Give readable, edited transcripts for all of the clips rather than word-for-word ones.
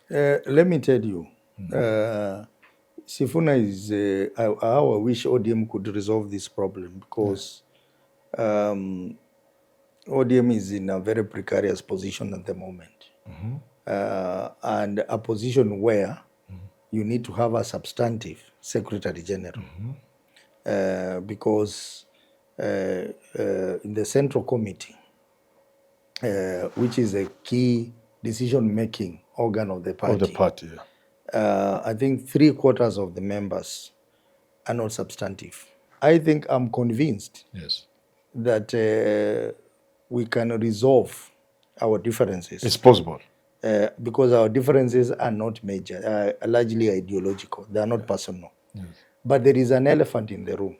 Let me tell you, Sifuna is how I wish ODM could resolve this problem, because ODM is in a very precarious position at the moment, and a position where you need to have a substantive Secretary General, because in the Central Committee, which is a key decision-making organ of the party, I think 3/4 of the members are not substantive. I think I'm convinced that we can resolve our differences. It's possible. Because our differences are not major, largely ideological. They are not personal. But there is an elephant in the room.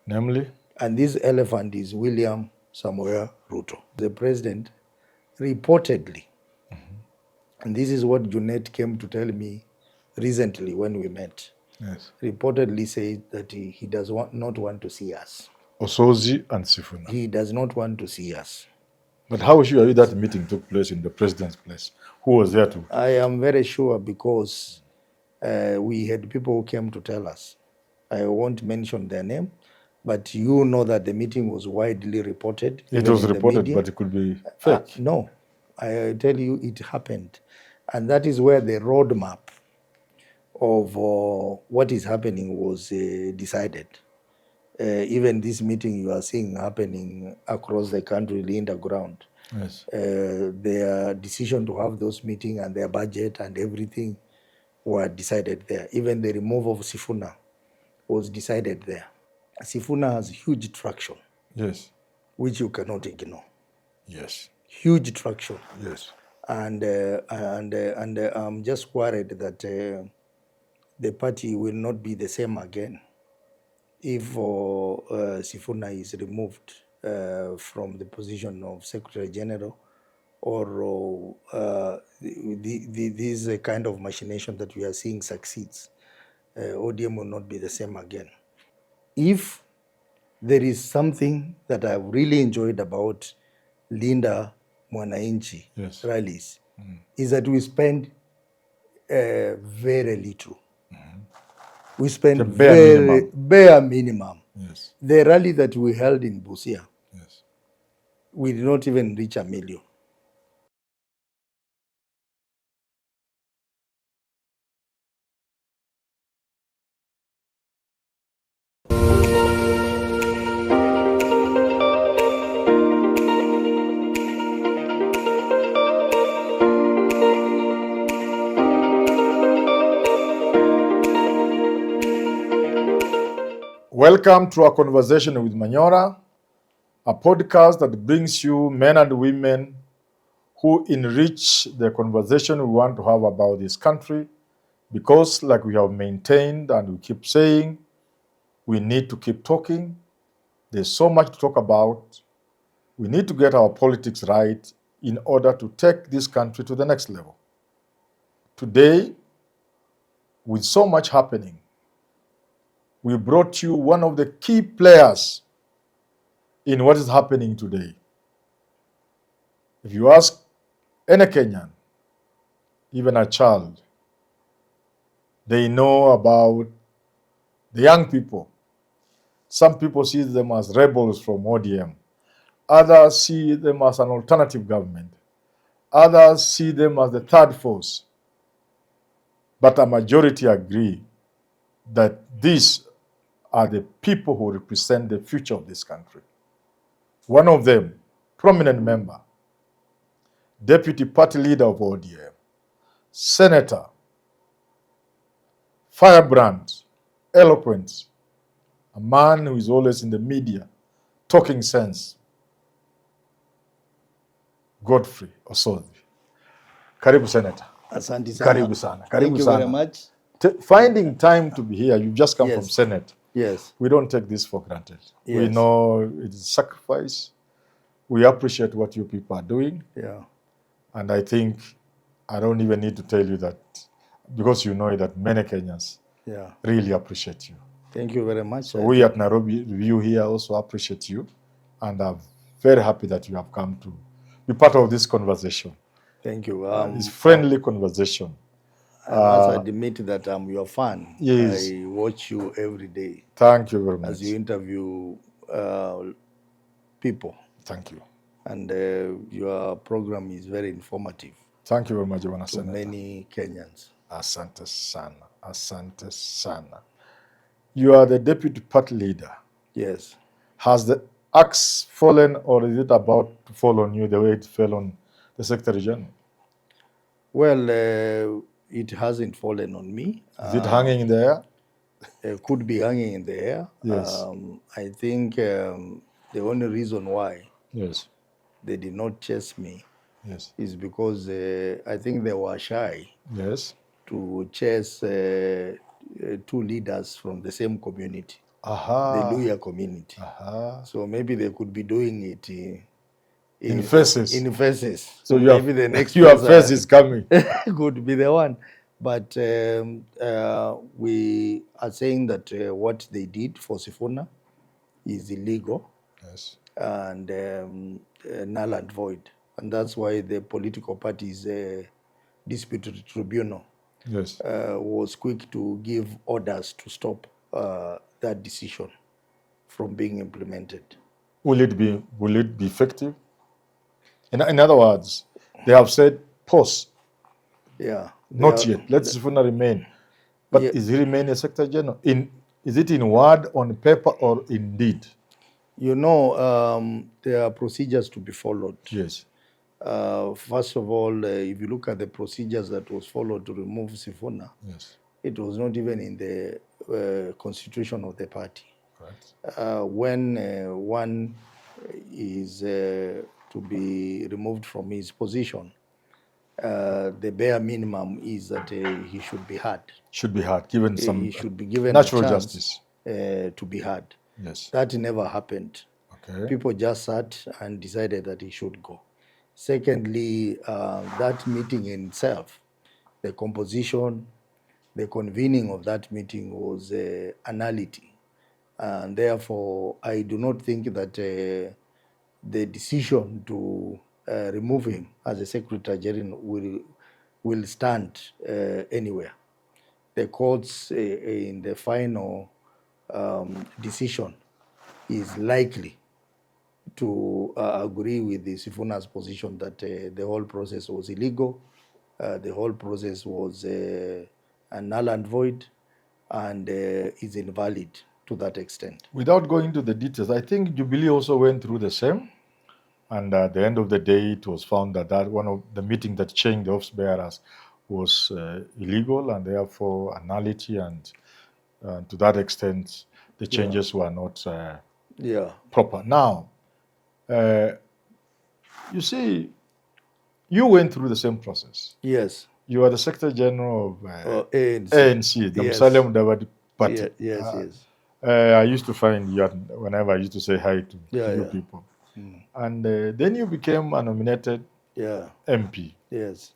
Namely? And this elephant is William Samoei Ruto. The president reportedly, and this is what Junet came to tell me recently when we met, reportedly said that he does not want to see us. Osozi and Sifuna. He does not want to see us. But how sure are you that meeting took place in the president's place? Who was there too? I am very sure, because we had people who came to tell us. I won't mention their name, but you know that the meeting was widely reported. It was reported, but it could be fake. No, I tell you, it happened. And that is where the roadmap of what is happening was decided. Even this meeting you are seeing happening across the country, the underground. Their decision to have those meetings and their budget and everything were decided there. Even the removal of Sifuna was decided there. Sifuna has huge traction. Yes. Which you cannot ignore. Yes. Huge traction. Yes. And I'm just worried that the party will not be the same again if Sifuna is removed from the position of Secretary General, or this kind of machination that we are seeing succeeds. ODM will not be the same again. If there is something that I've really enjoyed about Linda Mwananchi rallies, is that we spend very little. We spend bare minimum. Yes. The rally that we held in Busia, we did not even reach 1 million. Welcome to A Conversation with Manyora, a podcast that brings you men and women who enrich the conversation we want to have about this country, because, like we have maintained and we keep saying, we need to keep talking. There's so much to talk about. We need to get our politics right in order to take this country to the next level. Today, with so much happening, we brought you one of the key players in what is happening today. If you ask any Kenyan, even a child, they know about the young people. Some people see them as rebels from ODM. Others see them as an alternative government. Others see them as the third force. But a majority agree that these are the people who represent the future of this country. One of them, prominent member, deputy party leader of ODM, senator, firebrand, eloquent, a man who is always in the media, talking sense, Godfrey Osozi. Karibu, Senator. Asante sana. Karibu sana. Thank you very much. Finding time to be here, you've just come from Senate. Yes. We don't take this for granted. We know it is sacrifice. We appreciate what you people are doing. Yeah. And I think I don't even need to tell you that, because you know that many Kenyans really appreciate you. Thank you very much. So we at Nairobi Review here also appreciate you, and are very happy that you have come to be part of this conversation. Thank you. It's friendly conversation. I must admit that I'm your fan. Yes. I watch you every day Thank you very much. as you interview people, Thank you. and your program is very informative Thank you very much, Bwana to Senator. many Kenyans. Asante sana. Asante sana. You are the deputy party leader. Yes. Has the axe fallen, or is it about to fall on you the way it fell on the Secretary General? Well, it hasn't fallen on me. Is it hanging in the air? Could be hanging in the air. Yes. I think the only reason why Yes. they did not chase me Yes. is because I think they were shy Yes. to chase two leaders from the same community, the Aha. Luya community. Aha. So maybe they could be doing it In faces. In faces. So maybe the next your person face is coming. could be the one. But we are saying that what they did for Sifuna is illegal Yes. and null and void. And that's why the political parties dispute tribunal Yes. was quick to give orders to stop that decision from being implemented. Will it be effective? In other words, they have said pause. Yeah. Not yet. Let Sifuna remain. But Yeah. is he remain a Secretary General? Is it in word, on paper, or in deed? You know, there are procedures to be followed. Yes. First of all, if you look at the procedures that was followed to remove Sifuna, Yes. it was not even in the constitution of the party. Right. When one is to be removed from his position, the bare minimum is that he should be heard. Should be heard, given some He should be given natural a chance justice. To be heard. Yes. That never happened. Okay. People just sat and decided that he should go. Secondly, that meeting in itself, the composition, the convening of that meeting was a nullity. And therefore, I do not think that the decision to remove him as a Secretary General will stand anywhere. The courts in the final decision is likely to agree with the Sifuna's position that the whole process was illegal, the whole process was null and void, and is invalid to that extent. Without going into the details, I think Jubilee also went through the same. And at the end of the day, it was found that one of the meeting that changed the office bearers was illegal, and therefore a nullity, and to that extent, the changes were not proper. Now, you see, you went through the same process. Yes. You are the Secretary General of ANC, the Mudavadi Party. Yes. I used to find you whenever I used to say hi to you people. And then you became a nominated MP. Yes.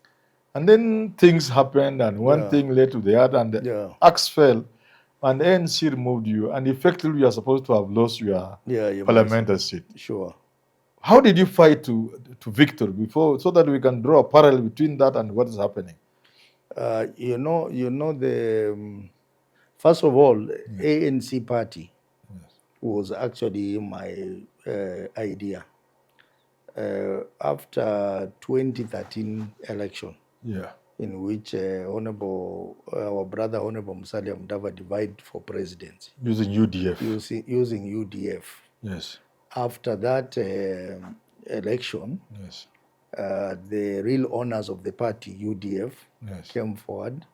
And then things happened, and one thing led to the other, and the axe fell, and the ANC removed you, and effectively you are supposed to have lost your parliamentary seat. Sure. How did you fight to victory before, so that we can draw a parallel between that and what is happening? You know the first of all, ANC party was actually my idea. After 2013 election, in which our brother Honorable Musalia Mudavadi vied for presidency. Using UDF. Using UDF. Yes. After that election, the real owners of the party, UDF, came forward,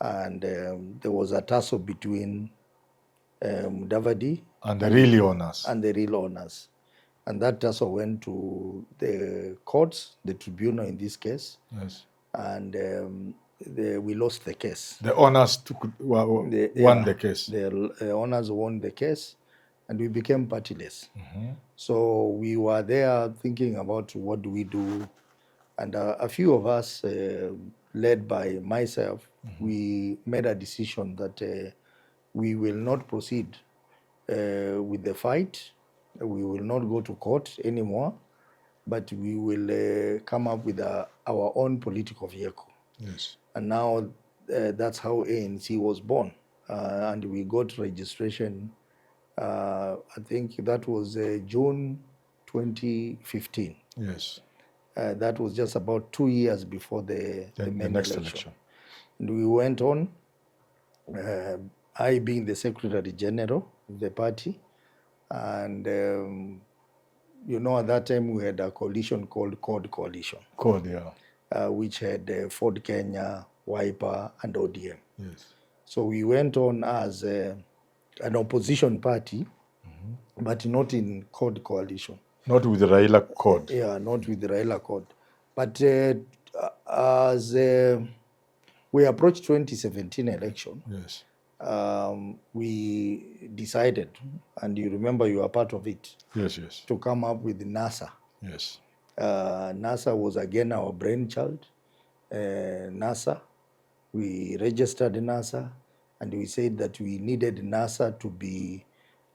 and there was a tussle between Mudavadi and the real owners. And that tussle went to the courts, the tribunal in this case. Yes. And we lost the case. The owners won the case. The owners won the case, and we became partyless. So we were there thinking about what do we do. And a few of us, led by myself, we made a decision that we will not proceed with the fight. We will not go to court anymore, but we will come up with our own political vehicle. Yes. And now that's how ANC was born. And we got registration, I think that was June 2015. Yes. That was just about 2 years before the main next election. And we went on, I being the Secretary General of the party, and at that time we had a coalition called CORD Coalition. CORD, yeah. Which had Ford Kenya, Wiper, and ODM. Yes. So we went on as an opposition party, but not in CORD Coalition. Not with the Raila CORD. Yeah, not with the Raila CORD. But as we approached 2017 election, yes, we decided, and you remember you are part of it, yes, yes, to come up with NASA. Yes. NASA was again our brainchild. NASA, we registered NASA, and we said that we needed NASA to be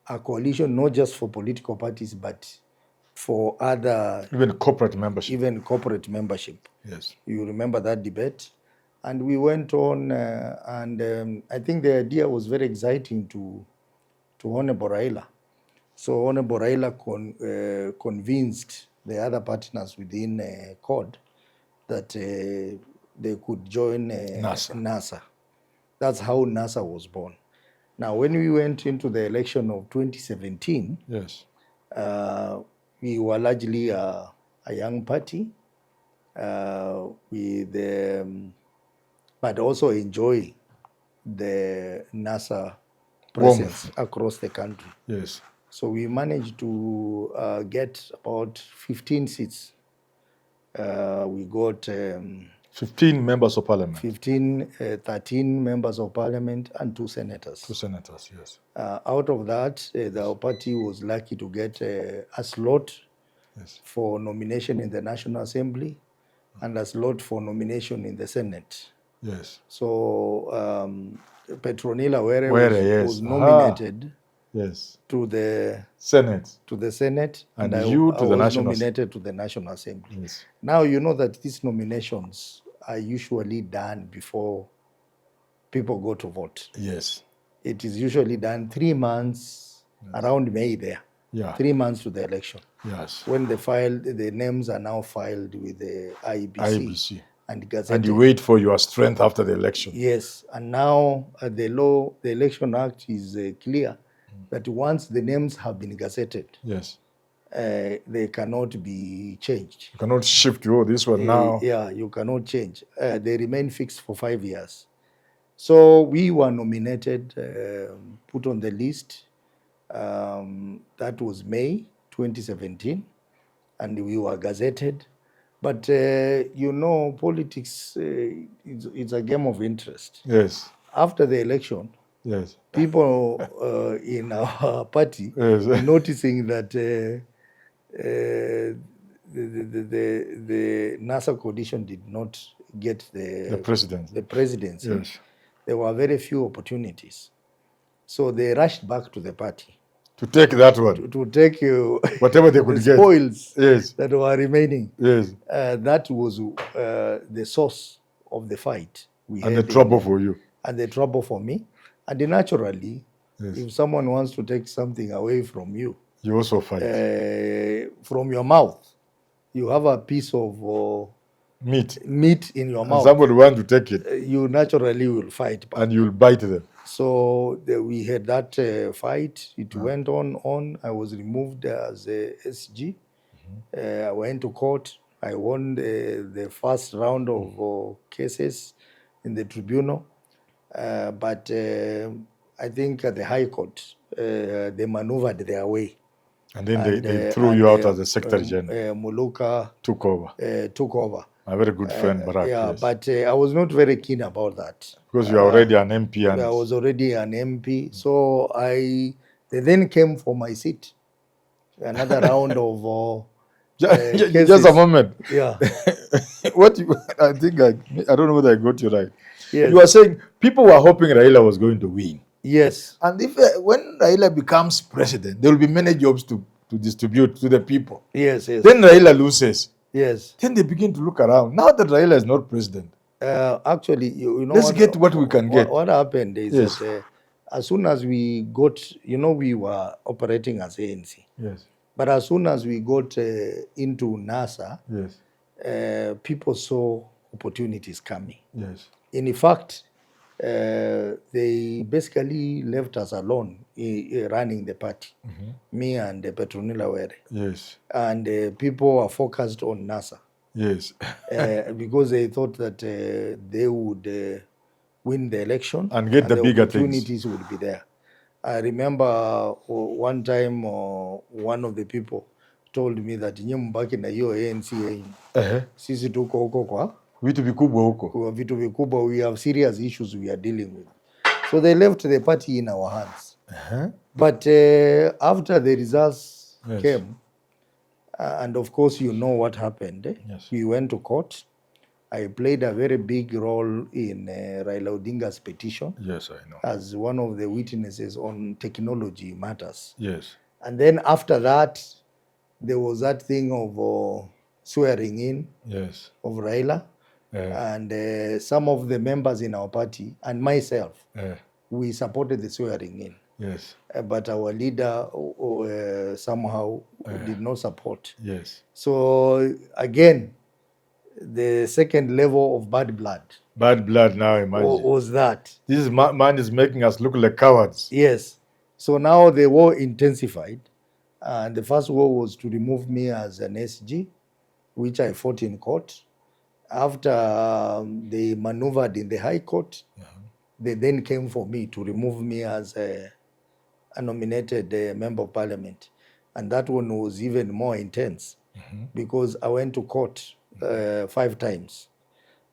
a coalition, not just for political parties, but for other... Even corporate membership. Even corporate membership. Yes. You remember that debate? And we went on, and I think the idea was very exciting to Honorable Raila. So Honorable Raila convinced the other partners within CORD that they could join NASA. That's how NASA was born. Now, when we went into the election of 2017, yes, we were largely a young party, but also enjoy the NASA presence across the country. Yes. So we managed to get about 15 seats. We got 15 members of parliament. 13 members of parliament and 2 senators. 2 senators, yes. Out of that, the party was lucky to get a slot for nomination in the National Assembly and a slot for nomination in the Senate. Yes. So Petronila Were was nominated to the Senate. And you to the National nominated to the National Assembly. Yes. Now you know that these nominations are usually done before people go to vote. Yes. It is usually done 3 months around May there. Yeah. 3 months to the election. Yes. When the names are now filed with the IEBC. And gazetted. And you wait for your strength after the election. Yes. And now the Election Act is clear that once the names have been gazetted, yes, they cannot be changed. You cannot shift this one now. Yeah, you cannot change. They remain fixed for 5 years. So we were nominated, put on the list. That was May 2017, and we were gazetted. But politics, it's a game of interest. Yes. After the election, yes, people in our party noticing that the NASA coalition did not get the presidency. Yes. There were very few opportunities. So they rushed back to the party. To take that one. To take whatever they could get. Spoils yes, that were remaining. Yes. That was the source of the fight. And the trouble for you. And the trouble for me. And naturally, if someone wants to take something away from you, you also fight. From your mouth, you have a piece of meat in your mouth. Somebody wants to take it. You naturally will fight back. And you'll bite them. So we had that fight. It went on. I was removed as a SG. I went to court. I won the first round of cases in the tribunal. But I think at the High Court, they maneuvered their way. And then they threw you out as the Secretary General. Muluka took over. A very good friend, Barack. Yes. But I was not very keen about that. Because you are already an MP. I was already an MP. So they then came for my seat. Another round of just a moment. Yeah. I don't know whether I got you right. Yes. You are saying people were hoping Raila was going to win. Yes. And if when Raila becomes president, there will be many jobs to distribute to the people. Yes, yes. Then Raila loses. Yes. Then they begin to look around. Now that Raila is not president, Actually, you know Let's what, get what we can get. what happened is Yes. that as soon as we got, we were operating as ANC. Yes. But as soon as we got into NASA, Yes. people saw opportunities coming. Yes. In fact, they basically left us alone running the party, me and Petronila Were. Yes. And people were focused on NASA. Yes. Because they thought that they would win the election And get the bigger opportunities would be there. I remember one time one of the people told me that nyie mbaki na hiyo ANC yenyu, sisi tuko huko kwa vitu vikubwa huko, kwa vitu vikubwa, we have serious issues we are dealing with. So they left the party in our hands. But after the results came, and of course you know what happened. Yes. We went to court. I played a very big role in Raila Odinga's petition. Yes, I know. As one of the witnesses on technology matters. Yes. And then after that, there was that thing of swearing in. Yes. Of Raila. And some of the members in our party and myself, we supported the swearing in. Yes. But our leader somehow did not support. Yes. So again, the second level of bad blood. Bad blood now, imagine. Was that. This man is making us look like cowards. Yes. So now the war intensified. And the first war was to remove me as an SG, which I fought in court. After they maneuvered in the High Court, they then came for me to remove me as a nominated member of parliament. And that one was even more intense because I went to court 5 times.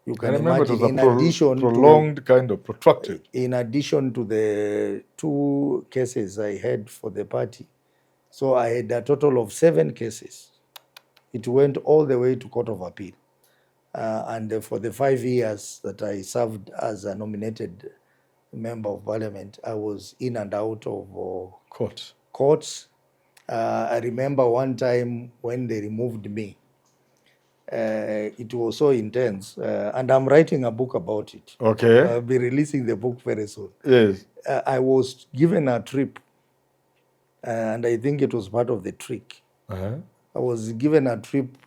You can imagine, in addition prolonged kind of protracted. In addition to the 2 cases I had for the party. So I had a total of 7 cases. It went all the way to Court of Appeal. And for the 5 years that I served as a nominated member of parliament, I was in and out of courts. I remember one time when they removed me. It was so intense, and I'm writing a book about it. Okay. I'll be releasing the book very soon. Yes. I was given a trip, and I think it was part of the trick. I was given a trip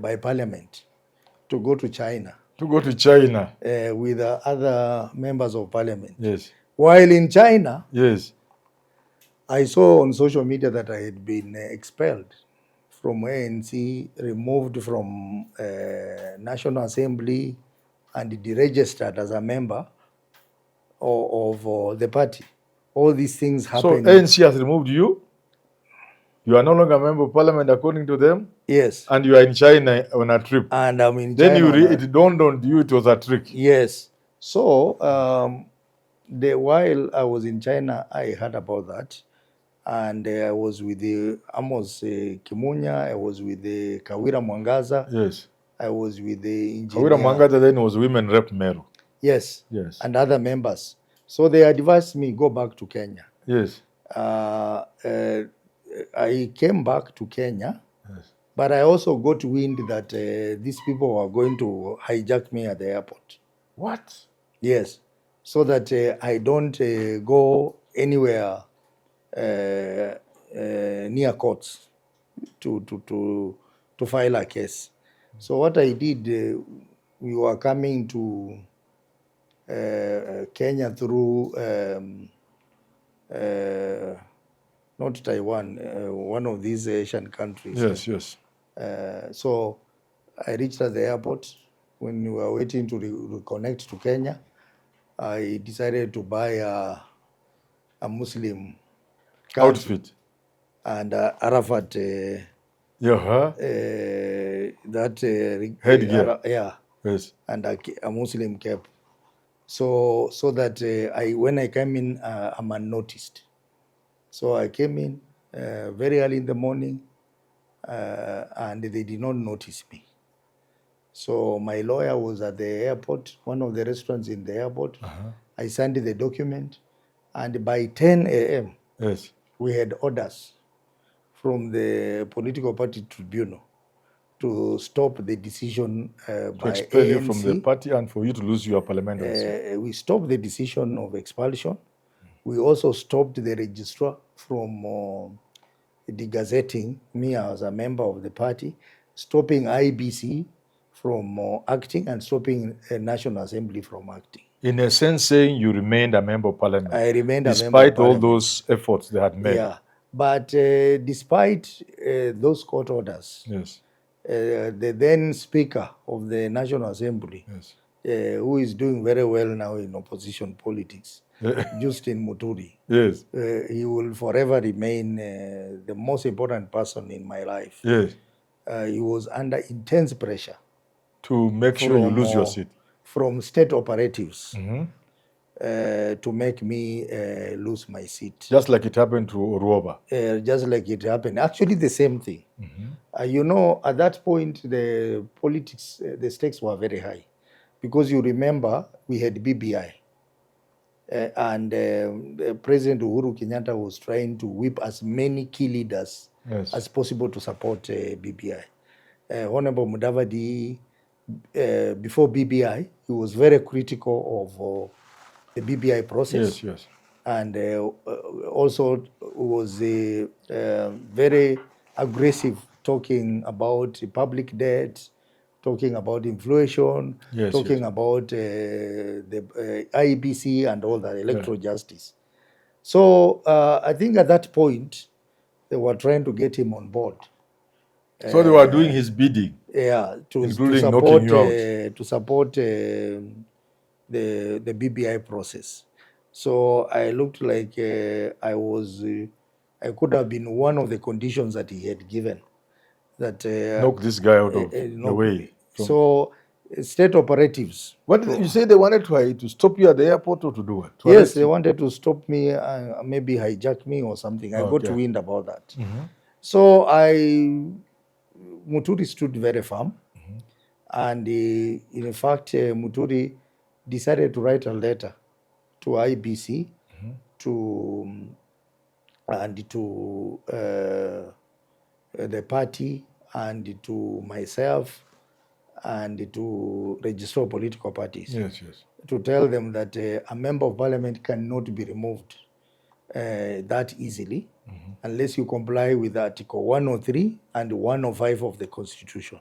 by parliament to go to China. To go to China. With other members of parliament. Yes. While in China, yes, I saw on social media that I had been expelled from ANC, removed from National Assembly, and deregistered as a member of the party. All these things happened. So ANC has removed you? You are no longer a member of parliament according to them? Yes. And you are in China on a trip? And I'm in China. Then it dawned on you it was a trick? Yes. So while I was in China, I heard about that. And I was with the Amos Kimunya, I was with the Kawira Mwangaza. Yes. I was with the engineer. Kawira Mwangaza then was women rep Meru. Yes. Yes. And other members. So they advised me go back to Kenya. Yes. I came back to Kenya. Yes. But I also got wind that these people were going to hijack me at the airport. What? Yes. So that I don't go anywhere near courts to file a case. So what I did, we were coming to Kenya through not Taiwan, one of these Asian countries. Yes, yes. So I reached at the airport. When we were waiting to reconnect to Kenya, I decided to buy a Muslim outfit and Arafat that headgear. Yes. And a Muslim cap. So that when I came in, I'm unnoticed. So I came in very early in the morning, and they did not notice me. So my lawyer was at the airport, one of the restaurants in the airport. I signed the document, and by 10 a.m., yes, we had orders from the political party tribunal to stop the decision To by expel ANC. you from the party and for you to lose your parliamentary seat. We stopped the decision of expulsion. We also stopped the registrar from degazetting me as a member of the party, stopping IBC from acting, and stopping National Assembly from acting. In a sense, saying you remained a member of parliament. I remained a member of despite all parliament. those efforts they had made. Yeah, but despite those court orders, Yes. the then Speaker of the National Assembly, Yes. who is doing very well now in opposition politics, Justin Muturi, Yes. he will forever remain the most important person in my life. Yes. He was under intense pressure To make sure you lose your seat. from state operatives to make me lose my seat. Just like it happened to Oruoba. Just like it happened. Actually, the same thing. You know, at that point, the politics, the stakes were very high. Because you remember, we had BBI. And President Uhuru Kenyatta was trying to whip as many key leaders as possible to support BBI. Honorable Mudavadi, before BBI, he was very critical of the BBI process. Yes, yes. And also was very aggressive, talking about public debt, talking about inflation, talking about the IEBC and all that, electoral justice. So I think at that point, they were trying to get him on board. So they were doing his bidding. Yeah, including knocking you out. To support the BBI process. So I looked like I could have been one of the conditions that he had given. That knock this guy out of the way. So state operatives. What you say they wanted to stop you at the airport or to do what? Yes, they wanted to stop me, maybe hijack me or something. I got wind about that. So Muturi stood very firm. And in fact, Muturi decided to write a letter to IBC and to the party and to myself and to register political parties. Yes, yes. To tell them that a member of parliament cannot be removed that easily unless you comply with Article 103 and 105 of the Constitution,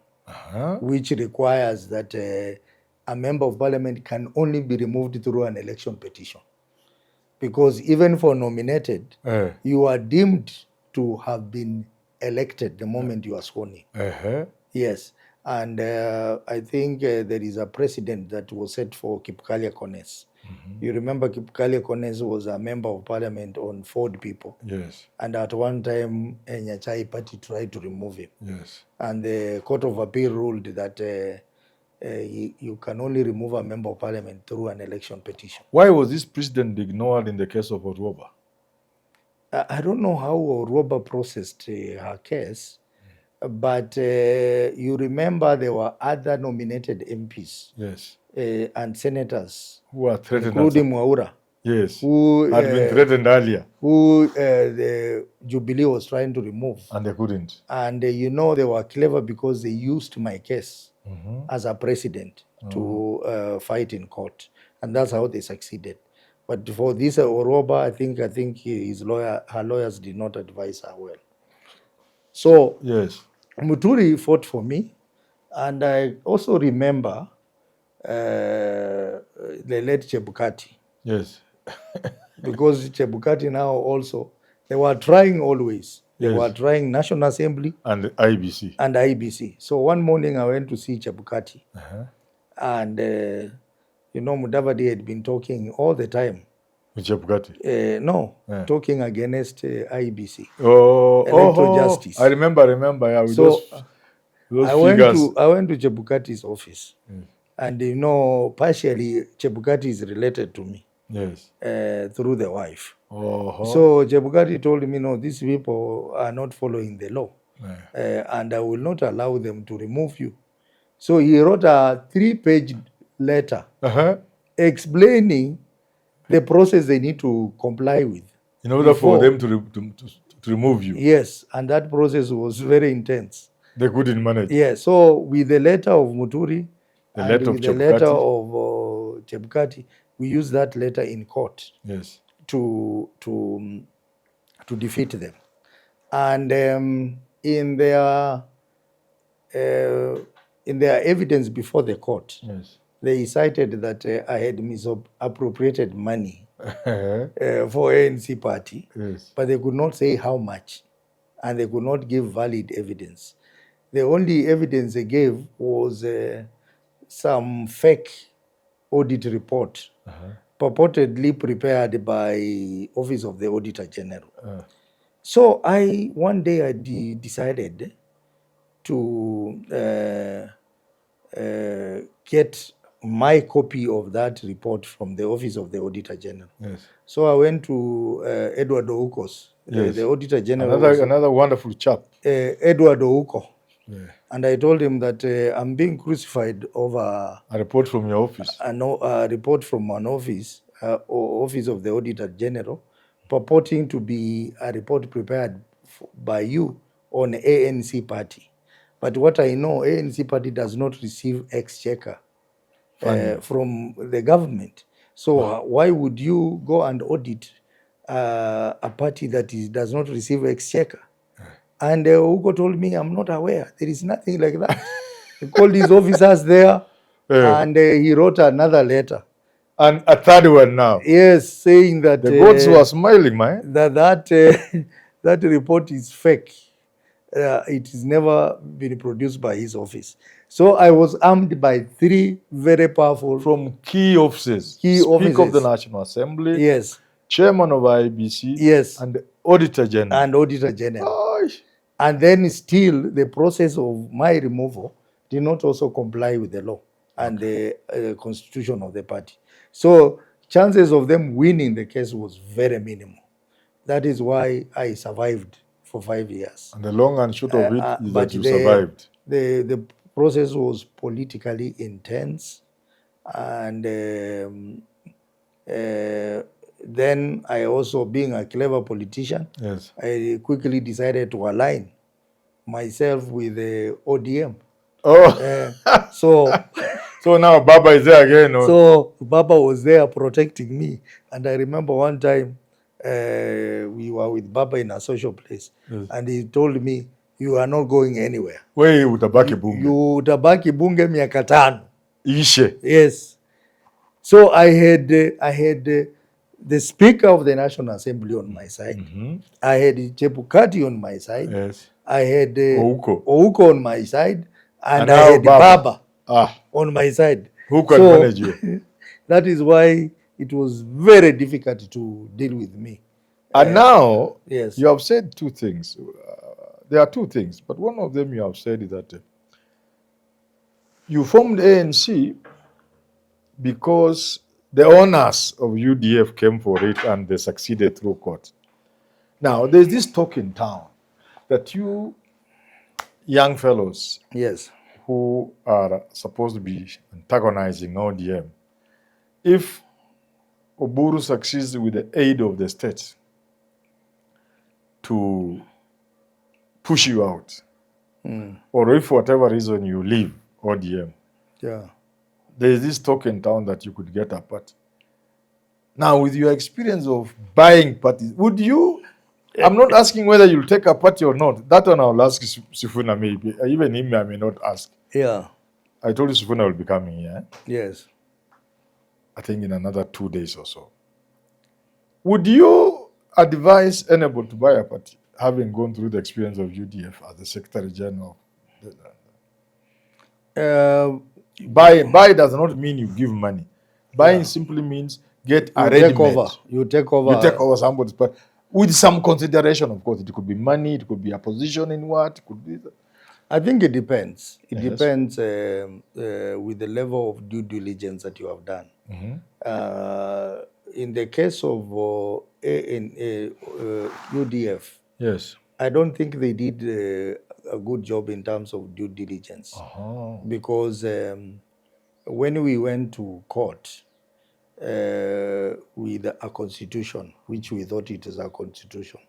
which requires that a member of parliament can only be removed through an election petition. Because even for nominated, you are deemed to have been elected the moment you are sworn in. Yes. And I think there is a precedent that was set for Kipkalia Kones. You remember Kipkalia Kones was a member of parliament on Ford people. Yes. And at one time, Nyachai party tried to remove him. Yes. And the Court of Appeal ruled that you can only remove a member of parliament through an election petition. Why was this precedent ignored in the case of Oruoba? I don't know how Oruoba processed her case. But you remember there were other nominated MPs and senators who were threatened, including Mwaura. Yes, who had been threatened earlier. Who the Jubilee was trying to remove. And they couldn't. And you know, they were clever because they used my case as a precedent to fight in court. And that's how they succeeded. But for this Oruoba, I think her lawyers did not advise her well. So yes. Muturi fought for me, and I also remember the late Chebukati. Yes. Because Chebukati now also, they were trying always. They were trying National Assembly. And IBC. And IBC. So one morning I went to see Chebukati. And, you know, Mudavadi had been talking all the time. With Chebukati? No, talking against IBC. Electoral justice. I remember, yeah. With so those I went to Chebukati's office. And, you know, partially Chebukati is related to me. Yes. Through the wife. So Chebukati told me, no, these people are not following the law. And I will not allow them to remove you. So he wrote a 3-page letter explaining the process they need to comply with. In order for them to remove you. Yes, and that process was very intense. They couldn't manage. Yeah, so with the letter of Muturi The and letter of with the letter Chebukati. of Chebukati, we used that letter in court Yes. to defeat them. And in their evidence before the court, Yes. they cited that I had misappropriated money for ANC party, Yes. but they could not say how much, and they could not give valid evidence. The only evidence they gave was some fake audit report, purportedly prepared by Office of the Auditor General. So one day I decided to get my copy of that report from the Office of the Auditor General. Yes. So I went to Edward Oukos, Yes. the Auditor General. Another wonderful chap. Edward Ouko. Yeah. And I told him that I'm being crucified over A report from your office. a report from an office, Office of the Auditor General, purporting to be a report prepared by you on ANC party. But what I know, ANC party does not receive exchequer from the government. So why would you go and audit a party that does not receive exchequer? And Ugo told me, I'm not aware. There is nothing like that. He called his officers there and he wrote another letter. And a third one now. Yes, saying that the gods were smiling, man. That report is fake. It has never been produced by his office. So I was armed by 3 very powerful from key offices. Speaker of the National Assembly. Yes. Chairman of IBC. Yes. And the Auditor General. Oh. And then still the process of my removal did not also comply with the law and the constitution of the party. So chances of them winning the case was very minimal. That is why I survived for 5 years. And the long and short of it is that you survived. The process was politically intense, and then I also, being a clever politician, yes, I quickly decided to align myself with the ODM. Oh, so now Baba is there again. Or? So Baba was there protecting me, and I remember one time we were with Baba in a social place, yes, and he told me, "You are not going anywhere. Wewe utabaki bunge. You utabaki bunge miaka 5. Ishe." Yes. So I had the Speaker of the National Assembly on my side. Mm-hmm. I had Chebukati on my side. Yes. I had Ouko on my side, and I had Baba on my side. Who can manage you? That is why it was very difficult to deal with me. And now, yes, you have said 2 things. There are 2 things, but one of them you have said is that you formed ANC because the owners of UDF came for it and they succeeded through court. Now, there's this talk in town that you young fellows, yes, who are supposed to be antagonizing ODM, if Oburu succeeds with the aid of the state to push you out, or if for whatever reason you leave ODM, yeah, there is this talk in town that you could get a party. Now, with your experience of buying parties, would you? I'm not asking whether you'll take a party or not. That one I'll ask Sifuna maybe. Even him I may not ask. Yeah. I told you Sifuna will be coming here. Yes. I think in another 2 days or so. Would you advise anybody to buy a party, having gone through the experience of UDF as the Secretary General? Buy does not mean you give money. Buying simply means get arrangement. You take over somebody's party. With some consideration, of course. It could be money, it could be a position in what, it could be... I think it depends. It depends with the level of due diligence that you have done. Mm-hmm. In the case of UDF, yes, I don't think they did a good job in terms of due diligence. Because when we went to court, with a constitution, which we thought it is a constitution,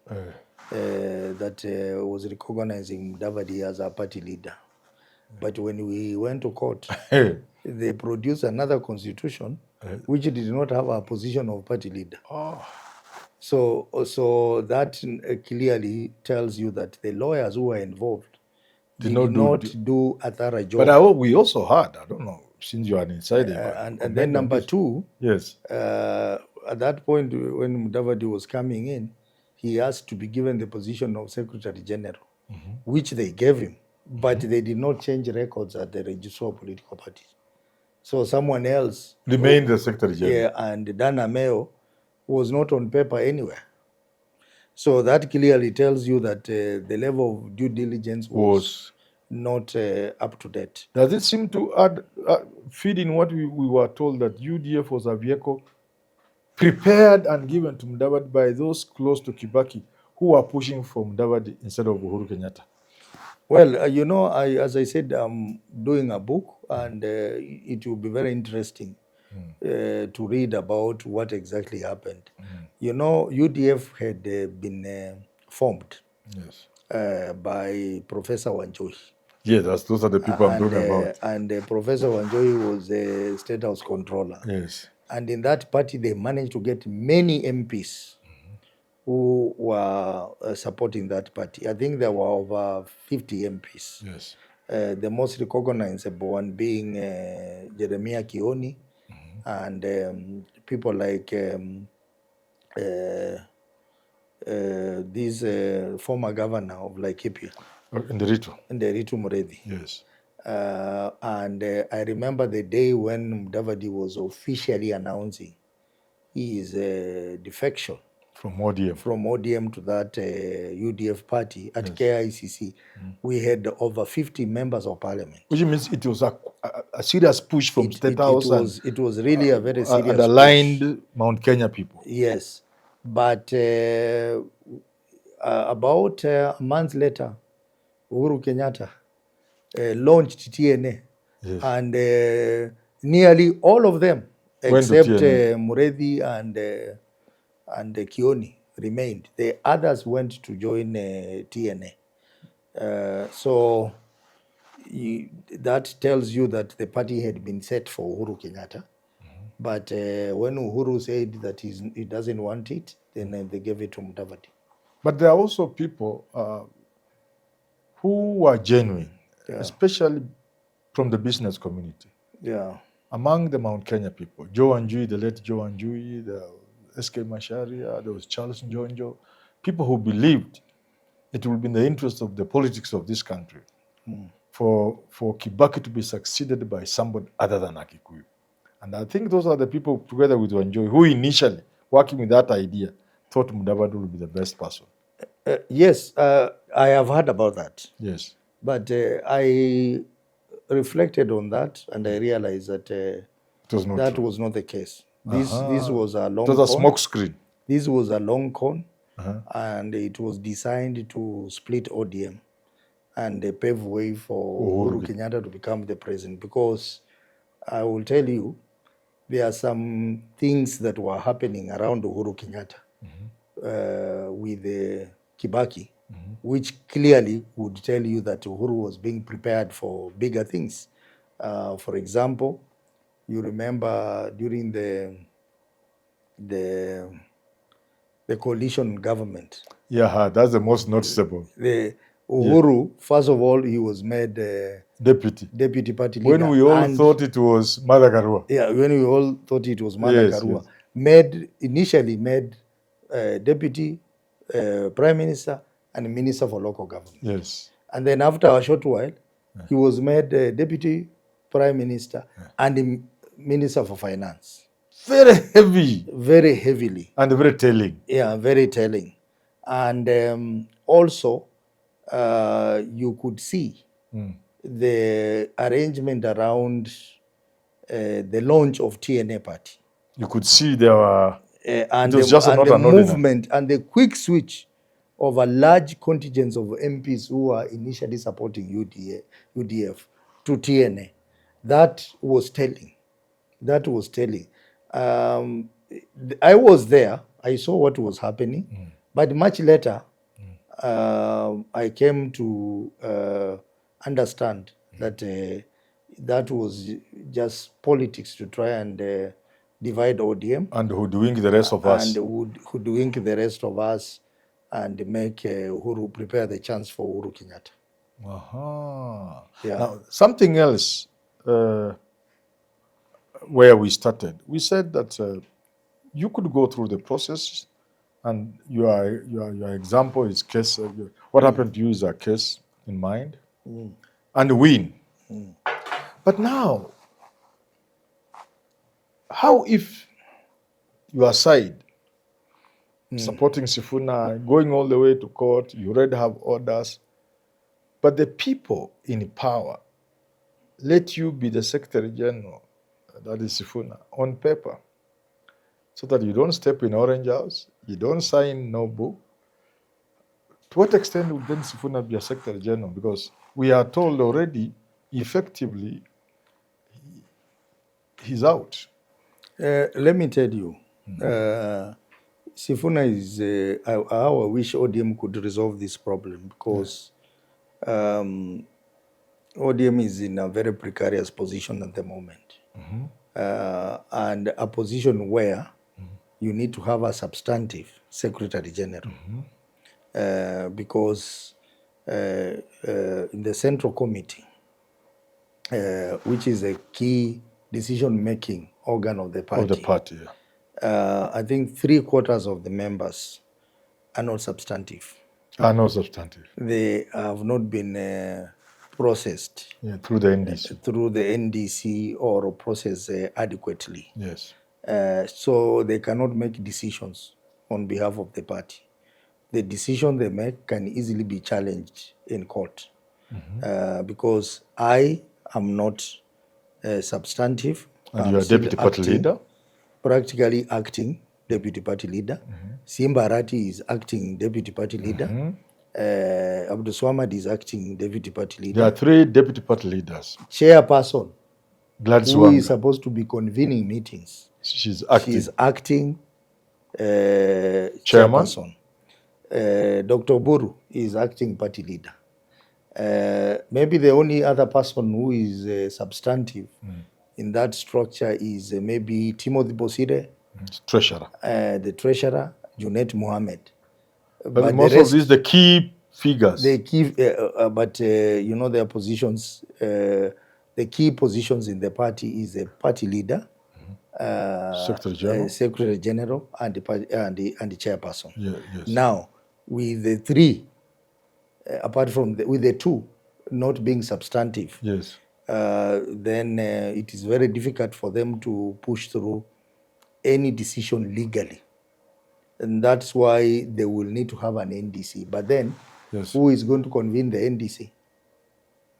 that was recognizing Mudavadi as a party leader. But when we went to court, they produced another constitution which did not have a position of party leader. So that clearly tells you that the lawyers who were involved did not do a thorough job. But we also heard, I don't know, since you are an insider. And then number two, yes, at that point when Mudavadi was coming in, he asked to be given the position of Secretary General, which they gave him, but they did not change records at the Register of Political Parties. So someone else remained the Secretary General. Yeah, and Dana Meo was not on paper anywhere. So that clearly tells you that the level of due diligence was not up to date. Does it seem to feed in what we were told, that UDF was a vehicle prepared and given to Mudavadi by those close to Kibaki who were pushing for Mudavadi instead of Uhuru Kenyatta? Well, you know, as I said, I'm doing a book, and it will be very interesting to read about what exactly happened. You know, UDF had been formed by Professor Wanjohi. Yes, those are the people I'm talking about. And Professor Wanjohi was a State House controller. Yes. And in that party, they managed to get many MPs who were supporting that party. I think there were over 50 MPs. Yes. The most recognizable one being Jeremiah Kioni, and people like this former governor of Laikipia. Nderitu Mureithi. Yes. And I remember the day when Mudavadi was officially announcing his defection from ODM to that UDF party at KICC. We had over 50 members of parliament. Which means it was a serious push from State House. It was really a very serious and aligned push. Mount Kenya people. Yes. But about a month later, Uhuru Kenyatta launched TNA. Yes. And nearly all of them, except Mureithi and Kioni, remained. The others went to join TNA. So that tells you that the party had been set for Uhuru Kenyatta. But when Uhuru said that he doesn't want it, then they gave it to Mudavadi. But there are also people who were genuine, especially from the business community. Yeah. Among the Mount Kenya people, Joe Wanjui, the late Joe Wanjui, the SK Masharia, there was Charles Njonjo, people who believed it will be in the interest of the politics of this country for Kibaki to be succeeded by somebody other than a Kikuyu. And I think those are the people, together with Wanjoi, who initially, working with that idea, thought Mudavadi would be the best person. Yes, I have heard about that. Yes. But I reflected on that, and I realized that that was not the case. This was a long con. It was a smoke screen. This was a long con, and it was designed to split ODM and pave way for Uhuru Kenyatta to become the president. Because I will tell you, there are some things that were happening around Uhuru Kenyatta with Kibaki, which clearly would tell you that Uhuru was being prepared for bigger things. For example, you remember during the coalition government. Yeah, that's the most noticeable. Uhuru, first of all, he was made deputy party leader. When we all thought it was Martha Karua. Yeah, when we all thought it was Martha Karua. Yes. Initially made deputy prime minister and minister for local government. Yes. And then after a short while, he was made deputy prime minister and minister for finance. Very heavy. Very heavily. And very telling. Yeah, very telling. And also, you could see the arrangement around the launch of TNA party. You could see there were, and the movement and the quick switch of a large contingent of MPs who were initially supporting UDF to TNA. That was telling. I was there. I saw what was happening, but much later, I came to understand that that was just politics to try and divide ODM And hoodwink the rest of us. and would hoodwink the rest of us and make Uhuru prepare the chance for Uhuru Kenyatta. Aha. Yeah. Now, something else where we started, we said that you could go through the process, and your example is case. What happened to you is a case in mind, and win. But now, how if your side supporting Sifuna, going all the way to court, you already have orders, but the people in power let you be the Secretary General, that is Sifuna, on paper, so that you don't step in Orange House, you don't sign no book. To what extent would then Sifuna be a Secretary General? Because we are told already, effectively, he's out. Let me tell you, Sifuna is how I wish ODM could resolve this problem, because ODM is in a very precarious position at the moment, and a position where you need to have a substantive Secretary General, because in the Central Committee, which is a key decision-making organ of the party, Of the party, yeah. I think 3/4 of the members are not substantive. Are no substantive. They have not been processed Through the NDC. through the NDC or processed adequately. Yes. So they cannot make decisions on behalf of the party. The decision they make can easily be challenged in court, because I am not substantive. And I'm you are still deputy party acting, leader. practically acting deputy party leader. Simba Arati is acting deputy party leader. Abdul Swamad is acting deputy party leader. There are 3 deputy party leaders. Chairperson, Gladys who is Wanga, supposed to be convening meetings, she's acting. she's acting chairperson. Dr. Oburu is acting party leader. Maybe the only other person who is substantive in that structure is maybe Timothy Bosire, Treasurer. the treasurer, Junet Mohammed. But most of these, the key figures. They give, but you know, their positions, the key positions in the party is a party leader, Secretary General. Secretary General, and the chairperson. Yeah, yes. Now, with the 3, apart from with the 2 not being substantive, Yes. then it is very difficult for them to push through any decision legally. And that's why they will need to have an NDC. But then, Yes. who is going to convene the NDC?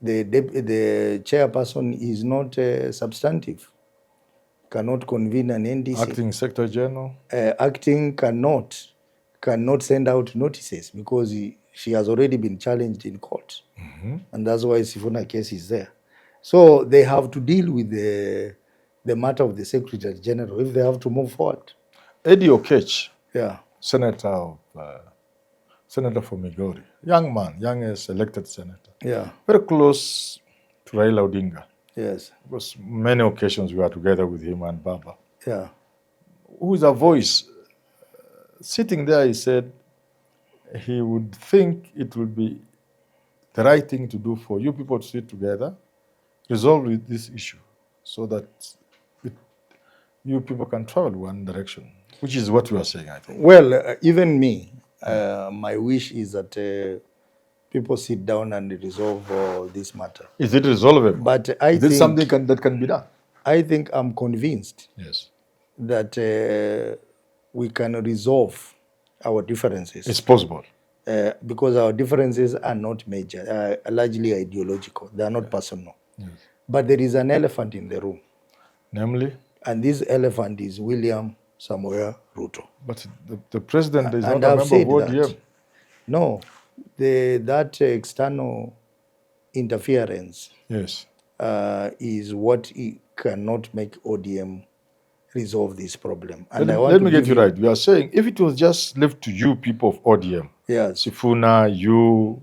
The chairperson is not substantive, cannot convene an NDC. Acting Secretary General. Acting cannot send out notices, because she has already been challenged in court. And that's why Sifuna case is there. So they have to deal with the matter of the Secretary General if they have to move forward. Eddie Okech, Yeah. Senator for Migori, young man, youngest elected senator, Yeah. very close to Raila Odinga. Yes. Because many occasions we were together with him and Baba, Yeah. who is a voice. Sitting there, he said he would think it would be the right thing to do for you people to sit together, resolve with this issue, so that you people can travel one direction, which is what we are saying, I think. Well, even me, my wish is that people sit down and resolve this matter. Is it resolvable? But is this something that can be done? I think I'm convinced Yes. that we can resolve our differences. It's possible. Because our differences are not major, largely ideological. They are not personal. Yes. But there is an elephant in the room. Namely? And this elephant is William Samoei Ruto. But the president is And not a I've member said of ODM. that. No, that external interference Yes. is what cannot make ODM resolve this problem. And Let me get you right. You are saying if it was just left to you, people of ODM, yes, Sifuna, you,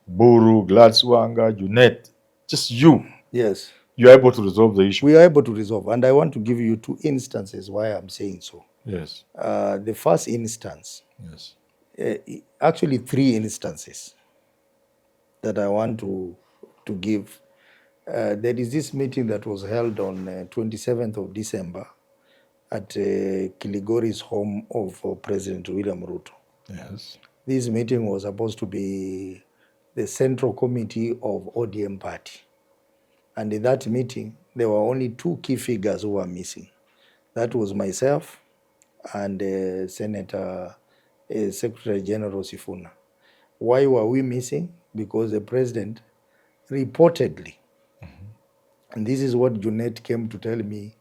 Buru, Gladswanga, Junet, just you, yes, you are able to resolve the issue. we are able to resolve. And I want to give you 2 instances why I'm saying so. Yes, The first instance, yes, actually 3 instances that I want to give. There is this meeting that was held on 27th of December at Kiligori's home of President William Ruto. yes, This meeting was supposed to be the central committee of ODM party. And in that meeting, there were only 2 key figures who were missing. That was myself and Senator Secretary General Sifuna. Why were we missing? Because the president reportedly, and this is what Junet came to tell me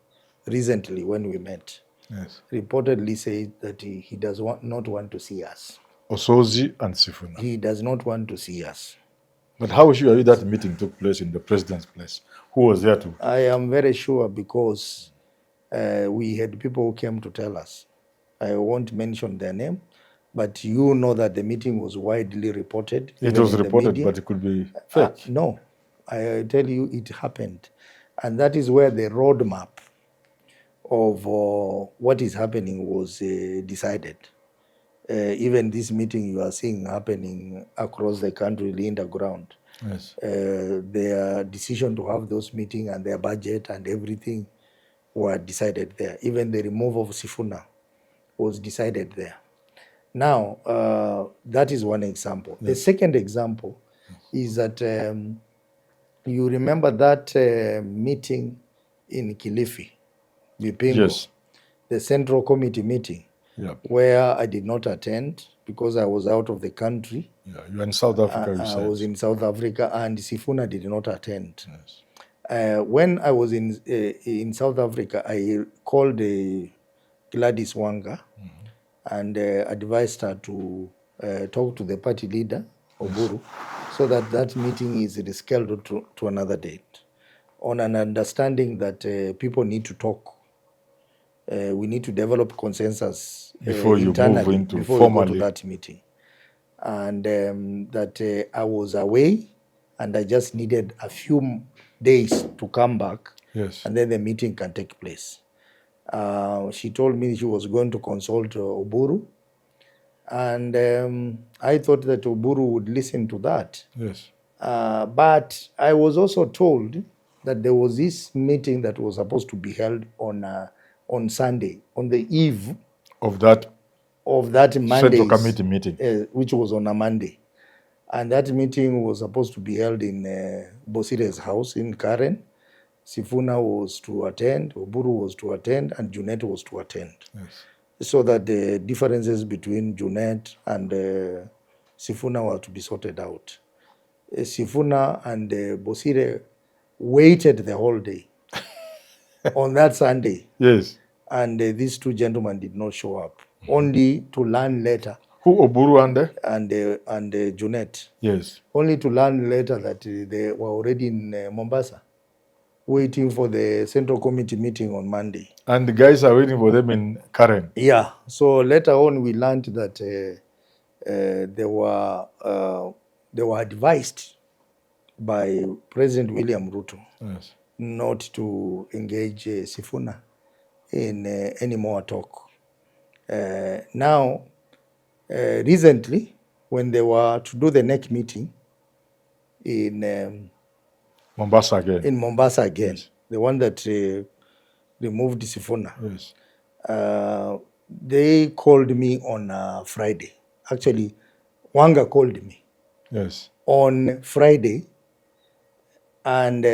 recently when we met, yes. reportedly said that he does not want to see us. Osozi and Sifuna. He does not want to see us. But how sure are you that meeting took place in the president's place? Who was there to? I am very sure because we had people who came to tell us. I won't mention their name, but you know that the meeting was widely reported. It even was in the reported, media. but it could be fake. No, I tell you it happened. And that is where the roadmap of what is happening was decided. Even this meeting you are seeing happening across the country, the underground, Yes. their decision to have those meetings and their budget and everything were decided there. Even the removal of Sifuna was decided there. Now, that is one example. Yes. The second example is that you remember that meeting in Kilifi, Vipingo, Yes. the Central Committee meeting, Yeah. where I did not attend because I was out of the country. Yeah. You are in South Africa, you I said. was in South Africa, and Sifuna did not attend. Yes. When I was in South Africa, I called Gladys Wanga and advised her to talk to the party leader, Oburu, so that that meeting is rescheduled to another date, on an understanding that people need to talk. We need to develop consensus Before you move internally into before we go to formally. that meeting. And that I was away and I just needed a few days to come back, Yes. and then the meeting can take place. She told me she was going to consult Oburu, and I thought that Oburu would listen to that. Yes. But I was also told that there was this meeting that was supposed to be held on Sunday, on the eve Of that of that Monday, Central Committee meeting. which was on a Monday. And that meeting was supposed to be held in Bosire's house in Karen. Sifuna was to attend, Oburu was to attend, and Junet was to attend. Yes. So that the differences between Junet and Sifuna were to be sorted out. Sifuna and Bosire waited the whole day on that Sunday, Yes. and these 2 gentlemen did not show up, only to learn later, Who, Oburu and? and Junet, Yes. only to learn later that they were already in Mombasa, waiting for the Central Committee meeting on Monday. And the guys are waiting for them in Karen. Yeah. So later on, we learned that they were advised by President William Ruto Yes. not to engage Sifuna in any more talk. Now, recently, when they were to do the next meeting in Mombasa again. Mombasa again, Yes. the one that removed Sifuna, Yes. they called me on Friday. Actually, Wanga called me Yes. on Friday, and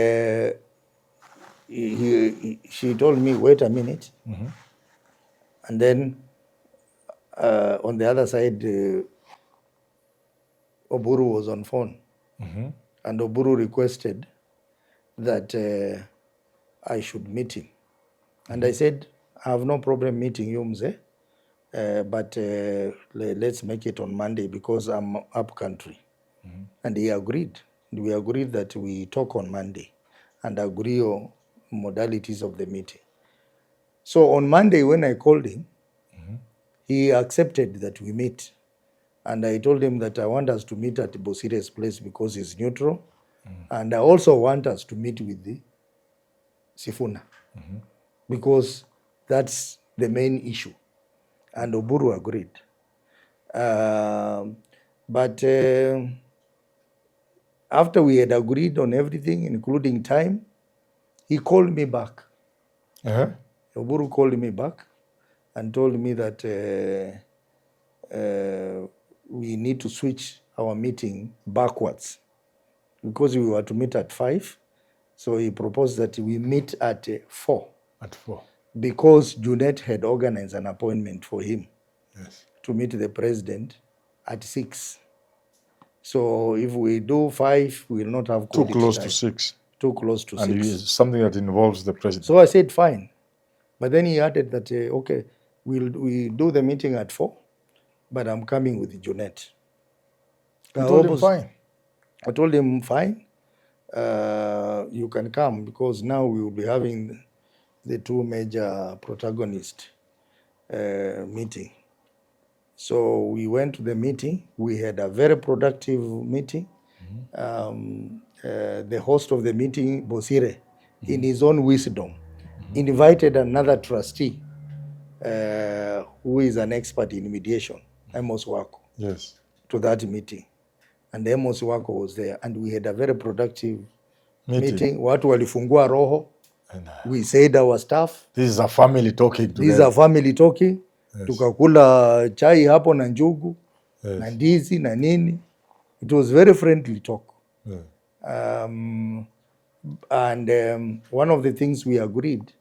she told me, wait a minute. And then on the other side, Oburu was on phone. And Oburu requested that I should meet him. And I said, I have no problem meeting you, Mzee, but let's make it on Monday because I'm up country. And he agreed. And we agreed that we talk on Monday and agree on modalities of the meeting. So on Monday, when I called him, he accepted that we meet. And I told him that I want us to meet at Bosire's place because he's neutral. And I also want us to meet with the Sifuna because that's the main issue. And Oburu agreed. But after we had agreed on everything, including time, he called me back. Oburu called me back and told me that we need to switch our meeting backwards because we were to meet at 5. So he proposed that we meet at 4. At 4. Because Junet had organized an appointment for him to meet the president at 6. So if we do 5, we will not have too close time. to 6. Too close to and 6. And something that involves the president. So I said, fine. But then he added that, okay, we do the meeting at 4, but I'm coming with Junet. You told him fine? I told him, fine. You can come because now we will be having the 2 major protagonists meeting. So we went to the meeting. We had a very productive meeting. The host of the meeting, Bosire, in his own wisdom, invited another trustee who is an expert in mediation, Amos Wako, to that meeting. And Amos Wako was there. And we had a very productive meeting. Watu walifungua roho. We said our stuff. This is a family talking together. This is a family talking. Tukakula chai hapo na njugu na ndizi na nini. It was very friendly talk. And one of the things we agreed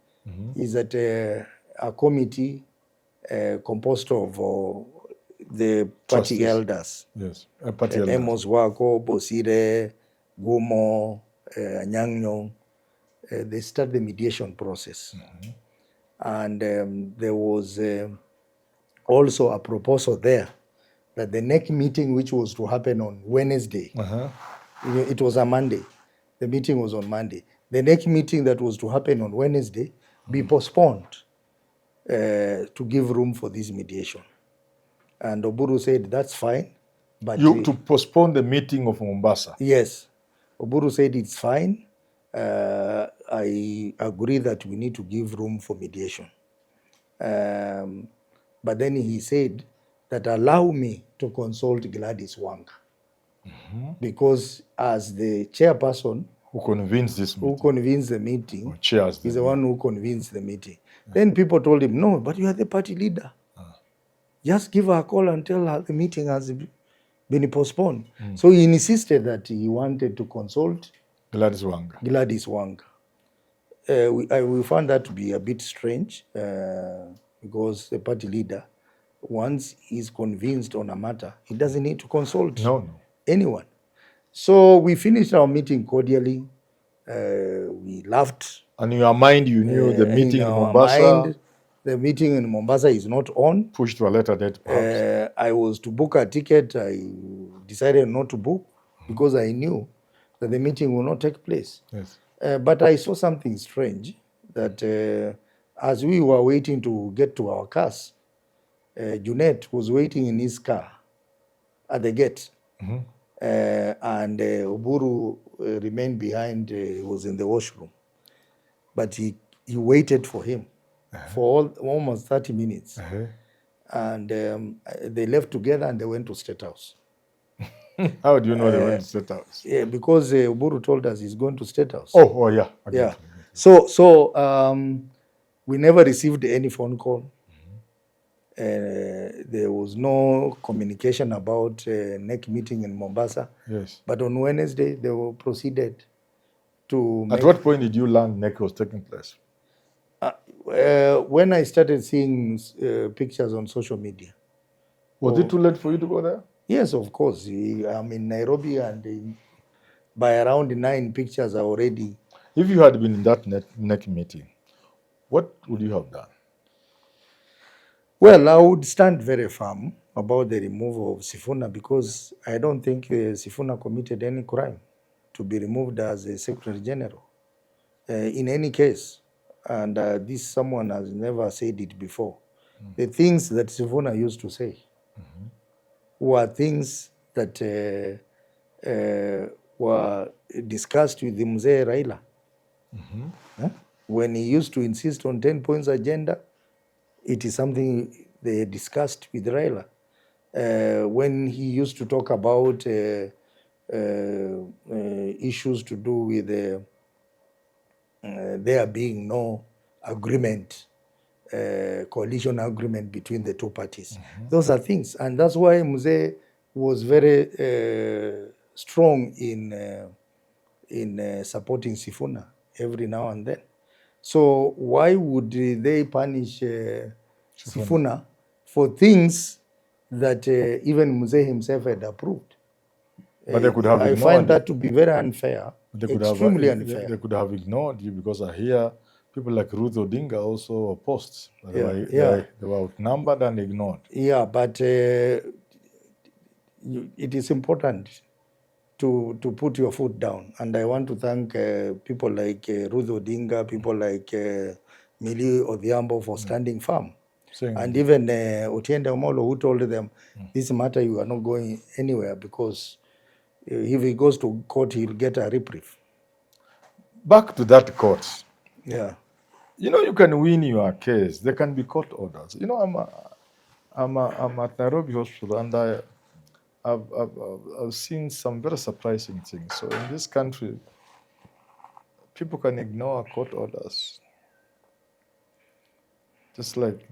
is that a committee composed of the party elders. Party elders. Amos Wako, Bosire, Gumo, Anyang, they start the mediation process. And there was also a proposal there that the next meeting, which was to happen on Wednesday, it was a Monday. The meeting was on Monday. The next meeting that was to happen on Wednesday be postponed to give room for this mediation. And Oburu said, that's fine. But to postpone the meeting of Mombasa? Yes. Oburu said, it's fine. I agree that we need to give room for mediation. But then he said that allow me to consult Gladys Wanga. Because as the chairperson who convenes the meeting, chairs he's the one who convenes the meeting. Then people told him, no, but you are the party leader. Just give her a call and tell her the meeting has been postponed. So he insisted that he wanted to consult Gladys Wanga. We found that to be a bit strange because the party leader, once he's convinced on a matter, he doesn't need to consult anyone. So we finished our meeting cordially. We laughed. And in your mind, you knew the meeting in Mombasa? The meeting in Mombasa is not on. Pushed to a later date, perhaps. I was to book a ticket. I decided not to book because I knew that the meeting will not take place. But I saw something strange that as we were waiting to get to our cars, Junet was waiting in his car at the gate. And Oburu remained behind. He was in the washroom. But he waited for him for almost 30 minutes. And they left together and they went to State House. How do you know they went to State House? Yeah, because Oburu told us he's going to State House. Oh yeah. Okay. Yeah. So we never received any phone call. There was no communication about next meeting in Mombasa. But on Wednesday, they were proceeded to At what point did you learn NEC was taking place? When I started seeing pictures on social media. Was it too late for you to go there? Yes, of course. I'm in Nairobi and by around 9 pictures are already. If you had been in that NEC meeting, what would you have done? Well, I would stand very firm about the removal of Sifuna because I don't think Sifuna committed any crime to be removed as a Secretary General. In any case, and this someone has never said it before. The things that Sifuna used to say were things that were discussed with the Mzee Raila. When he used to insist on 10 points agenda, it is something they discussed with Raila. When he used to talk about issues to do with there being no agreement, coalition agreement between the two parties. Those are things. And that's why Mzee was very strong in supporting Sifuna every now and then. So why would they punish Sifuna for things that even Mzee himself had approved? But they could have I ignored find that to be very unfair, extremely unfair. They could have ignored you, because I hear people like Ruto Odinga also opposed. They were outnumbered and ignored. Yeah, but it is important to put your foot down. And I want to thank people like Ruto Odinga, people like Mili Odhiambo for standing firm. And even Otiende Omolo, who told them, this matter, you are not going anywhere, because if he goes to court, he'll get a reprieve. Back to that court. Yeah. You know, you can win your case. There can be court orders. You know, I'm at Nairobi Hospital, and I've seen some very surprising things. So in this country, people can ignore court orders. Just like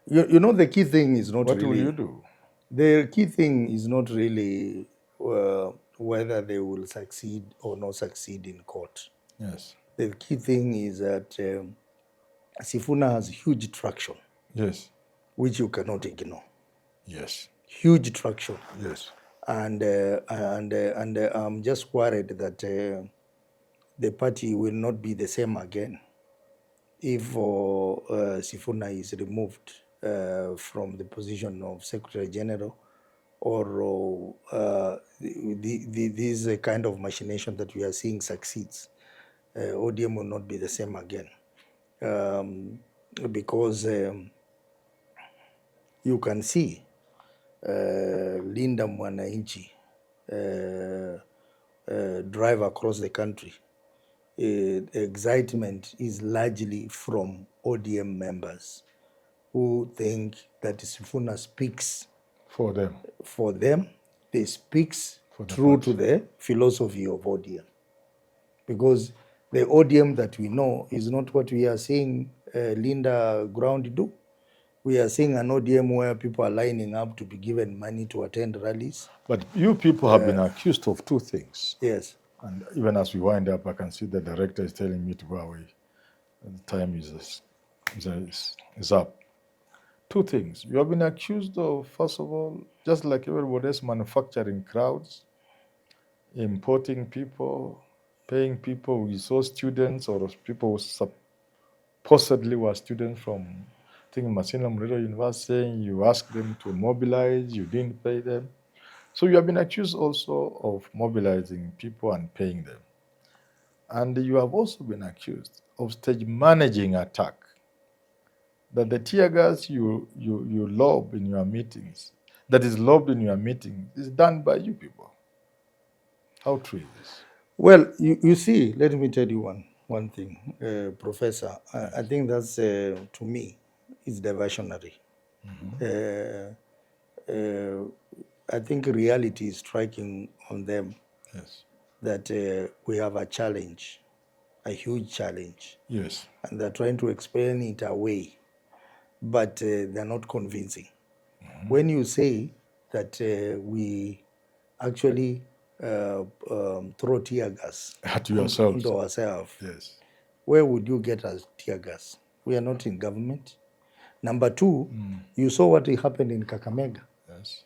You know, the key thing is not what really... will you do? The key thing is not really whether they will succeed or not succeed in court. Yes. The key thing is that Sifuna has huge traction. Yes. Which you cannot ignore. Yes. Huge traction. Yes. And I'm just worried that the party will not be the same again if Sifuna is removed from the position of Secretary General, or this kind of machination that we are seeing succeeds. ODM will not be the same again, because you can see Linda Mwananchi drive across the country. Excitement is largely from ODM members who think that Sifuna speaks for them. For them, they speaks true to the philosophy of ODM. Because the ODM that we know is not what we are seeing Linda Ground do. We are seeing an ODM where people are lining up to be given money to attend rallies. But you people have been accused of two things. Yes. And even as we wind up, I can see the director is telling me to go away. The time is up. Two things. You have been accused of, first of all, just like everybody else, manufacturing crowds, importing people, paying people. We saw students or people who supposedly were students from, I think, Masina Muliro University, saying you asked them to mobilize, you didn't pay them. So you have been accused also of mobilizing people and paying them. And you have also been accused of stage managing attack. That the tear gas you lob in your meetings, that is lobbed in your meetings, is done by you people. How true is this? Well, you see, let me tell you one thing, Professor. I think that's, to me, is diversionary. I think reality is striking on them. Yes. That we have a challenge, a huge challenge. Yes. And they're trying to explain it away, but they're not convincing. When you say that we actually throw tear gas at yourselves, into ourselves, yes, where would you get us tear gas? We are not in government. Number two, you saw what happened in Kakamega. Yes.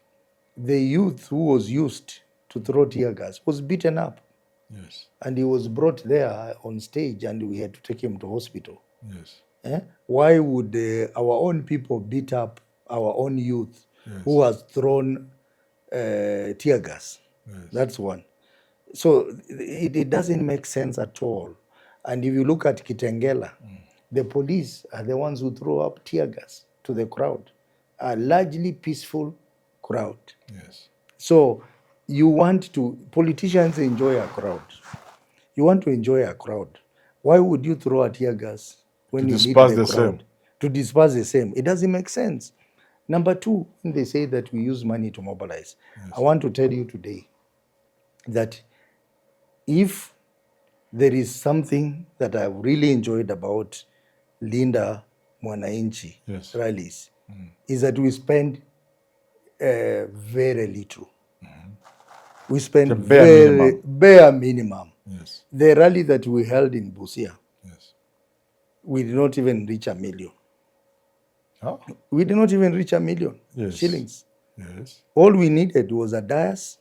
The youth who was used to throw tear gas was beaten up. Yes. And he was brought there on stage, and we had to take him to hospital. Yes. Why would our own people beat up our own youth, yes, who has thrown tear gas? Yes. That's one. So it doesn't make sense at all. And if you look at Kitengela, the police are the ones who throw up tear gas to the crowd, a largely peaceful crowd. Yes. So you want to, politicians enjoy a crowd. You want to enjoy a crowd. Why would you throw a tear gas when you need disperse the the crowd? same. To disperse the same. It doesn't make sense. Number two, when they say that we use money to mobilize, I want to tell you today that if there is something that I've really enjoyed about Linda Mwananchi Yes. rallies, is that we spend very little. We spend The bare minimum. bare minimum. Yes. The rally that we held in Busia, Yes. we did not even reach 1 million. Oh. We did not even reach 1 million Yes. shillings. Yes. All we needed was a dais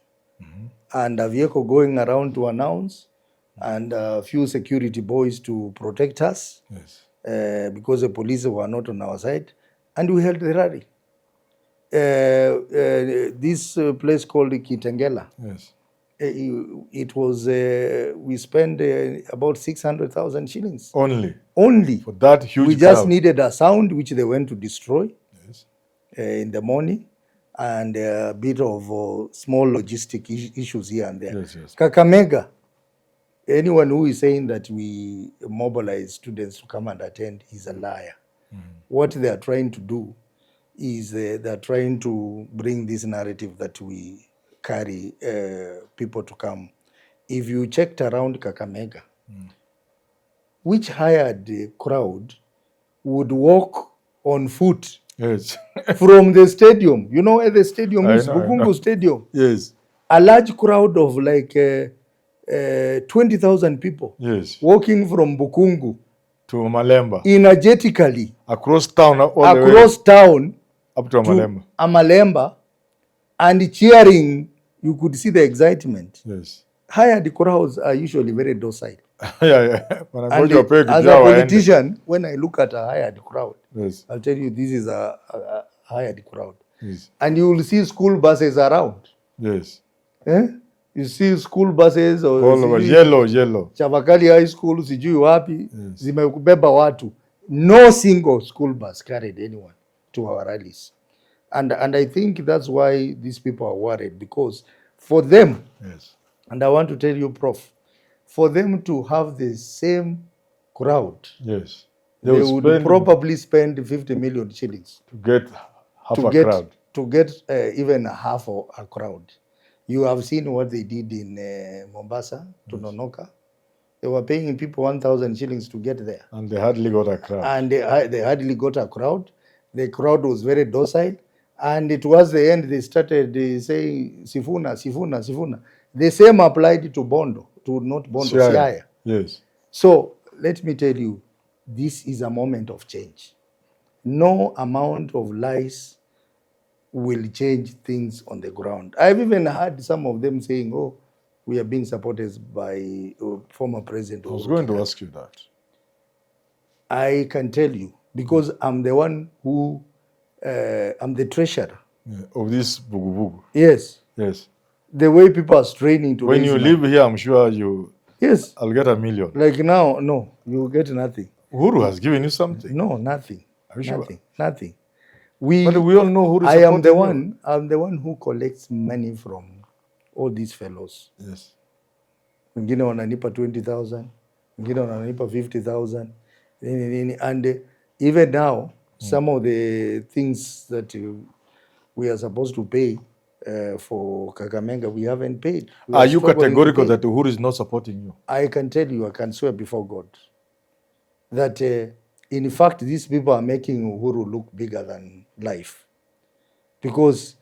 and a vehicle going around to announce and a few security boys to protect us Yes. because the police were not on our side. And we held the rally. This place called Kitengela, Yes. it was, we spent about 600,000 shillings. Only for that huge We just crowd. needed a sound, which they went to destroy Yes. in the morning, and a bit of small logistic issues here and there. Yes, yes. Kakamega, anyone who is saying that we mobilize students to come and attend is a liar. What they are trying to do is they're trying to bring this narrative that we carry people to come. If you checked around Kakamega, which hired crowd would walk on foot Yes. from the stadium? You know where the stadium is? I know. Bukungu Stadium. Yes. A large crowd of like 20,000 people Yes. walking from Bukungu To Malemba. energetically Across town. All the way across town up to to Malemba. Amalemba and cheering. You could see the excitement. Yes. Hired crowds are usually very docile. Yeah. When I And go to as a politician, when I look at a hired crowd, Yes. I'll tell you this is a hired crowd. Yes. And you will see school buses around. Yes. You see school buses or All over yellow. Chavakali High School, sijui wapi, zimebeba watu. No single school bus carried anyone to our rallies. And I think that's why these people are worried, because for them, Yes. and I want to tell you, Prof, for them to have the same crowd, Yes. they would probably spend 50 million shillings to get half a crowd. To get even half of a crowd. You have seen what they did in Mombasa, to Nonoka. They were paying people 1,000 shillings to get there. And they hardly got a crowd. And they hardly got a crowd. The crowd was very docile. And towards the end, they started saying, Sifuna. The same applied to Bondo, not Bondo, Siaya. Yes. So let me tell you, this is a moment of change. No amount of lies will change things on the ground. I've even heard some of them saying, oh, we are being supported by former president. I was going to ask you that. I can tell you, because I'm the one who, I'm the treasurer. Of this bugu. Yes. Yes. The way people are straining to when you live here, I'm sure yes, I'll get 1 million. Like now, no, you get nothing. Uhuru has given you something. No, nothing. Are you nothing. Sure? Nothing. But we all know Uhuru. I'm the one who collects money from all these fellows. Yes. Wengine wananipa 20,000, wengine wananipa 50,000. And even now, some of the things that we are supposed to pay for Kakamega, we haven't paid. Are you categorical that Uhuru is not supporting you? I can tell you, I can swear before God, that in fact, these people are making Uhuru look bigger than life. Because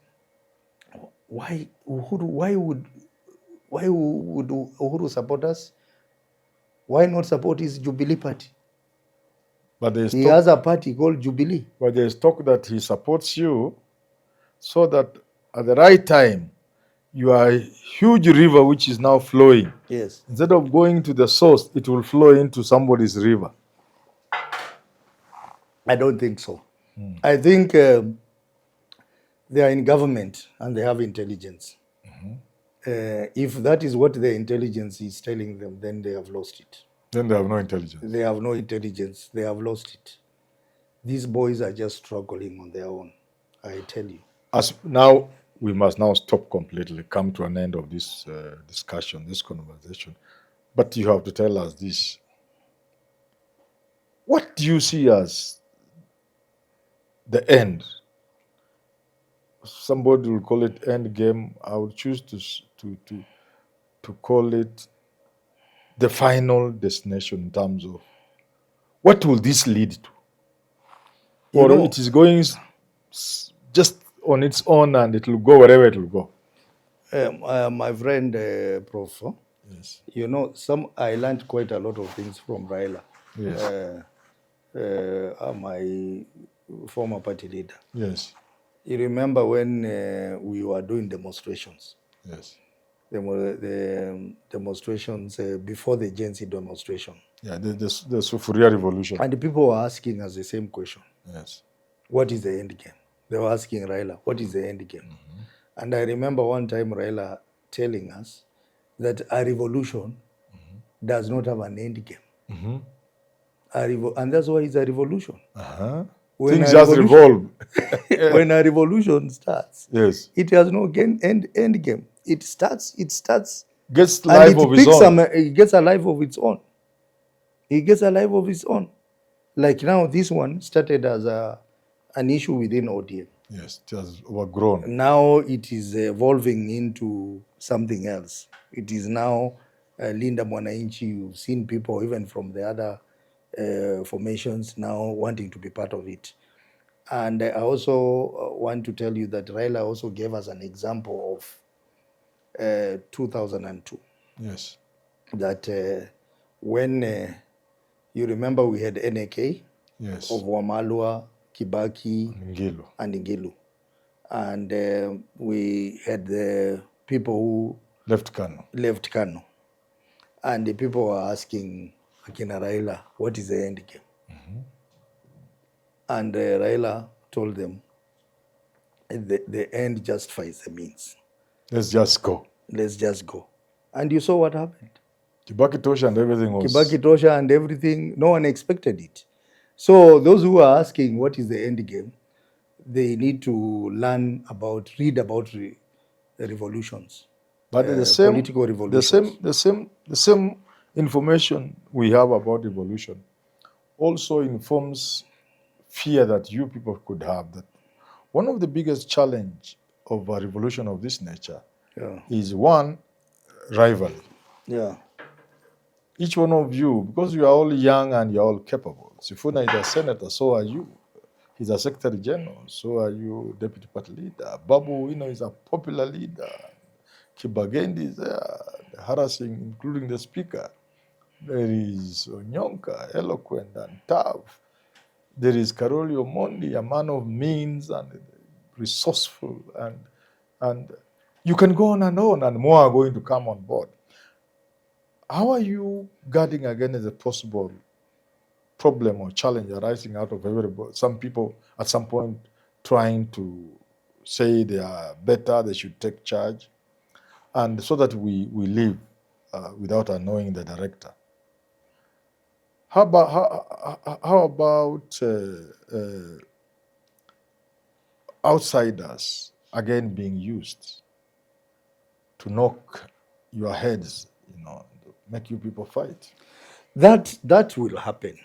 why would Uhuru support us? Why not support his Jubilee party? But he has a party called Jubilee. But there's talk that he supports you so that at the right time, you are a huge river which is now flowing. Yes. Instead of going to the source, it will flow into somebody's river. I don't think so. I think they are in government and they have intelligence. If that is what the intelligence is telling them, then they have lost it. Then they have no intelligence. They have no intelligence. They have lost it. These boys are just struggling on their own, I tell you. As now, we must now stop completely, come to an end of this discussion, this conversation. But you have to tell us this. What do you see as the end? Somebody will call it end game. I would choose to call it the final destination in terms of what will this lead to? Or it is going just on its own and it will go wherever it will go. My friend, Prof, Yes. you know, I learned quite a lot of things from Raila, Yes. my former party leader. Yes. You remember when we were doing demonstrations? Yes. The demonstrations before the Gen Z demonstration. Yeah, the Sufuria revolution. And the people were asking us the same question. Yes. What is the end game? They were asking Raila, what is the end game? Mm-hmm. And I remember one time Raila telling us that a revolution does not have an end game. Mm-hmm. And that's why it's a revolution. Uh-huh. When Things just revolve. When a revolution starts, yes, it has no end game. It starts. Gets life of its own. It gets a life of its own. It gets a life of its own. Like now, this one started as an issue within ODM. Yes, it has overgrown. Now it is evolving into something else. It is now Linda Mwananchi. You've seen people even from the other formations now wanting to be part of it. And I also want to tell you that Raila also gave us an example of 2002. Yes. That when you remember we had NAK, yes, of Wamalwa, Kibaki, and Ngilu. And we had the people who left Kano. And the people were asking Akina Raila, what is the end game? Mm-hmm. And Raila told them, the end justifies the means. Let's just go. Let's just go. And you saw what happened. Kibaki Tosha and everything was... Kibaki Tosha and everything, no one expected it. So those who are asking what is the end game, they need to read about the revolutions. But the same political revolutions. The same information we have about revolution also informs fear that you people could have, that one of the biggest challenge of a revolution of this nature is one, rivalry. Yeah. Each one of you, because you are all young and you're all capable. Sifuna is a senator, so are you. He's a secretary general, so are you, deputy party leader. Babu, is a popular leader. Kibagendi is there, harassing, including the speaker. There is Onyonka, eloquent and tough. There is Karoli Omondi, a man of means and resourceful, and you can go on, and more are going to come on board. How are you guarding against a possible problem or challenge arising out of everybody? Some people at some point trying to say they are better, they should take charge, and so that we live without knowing the director. How about outsiders again being used to knock your heads, make you people fight? That will happen,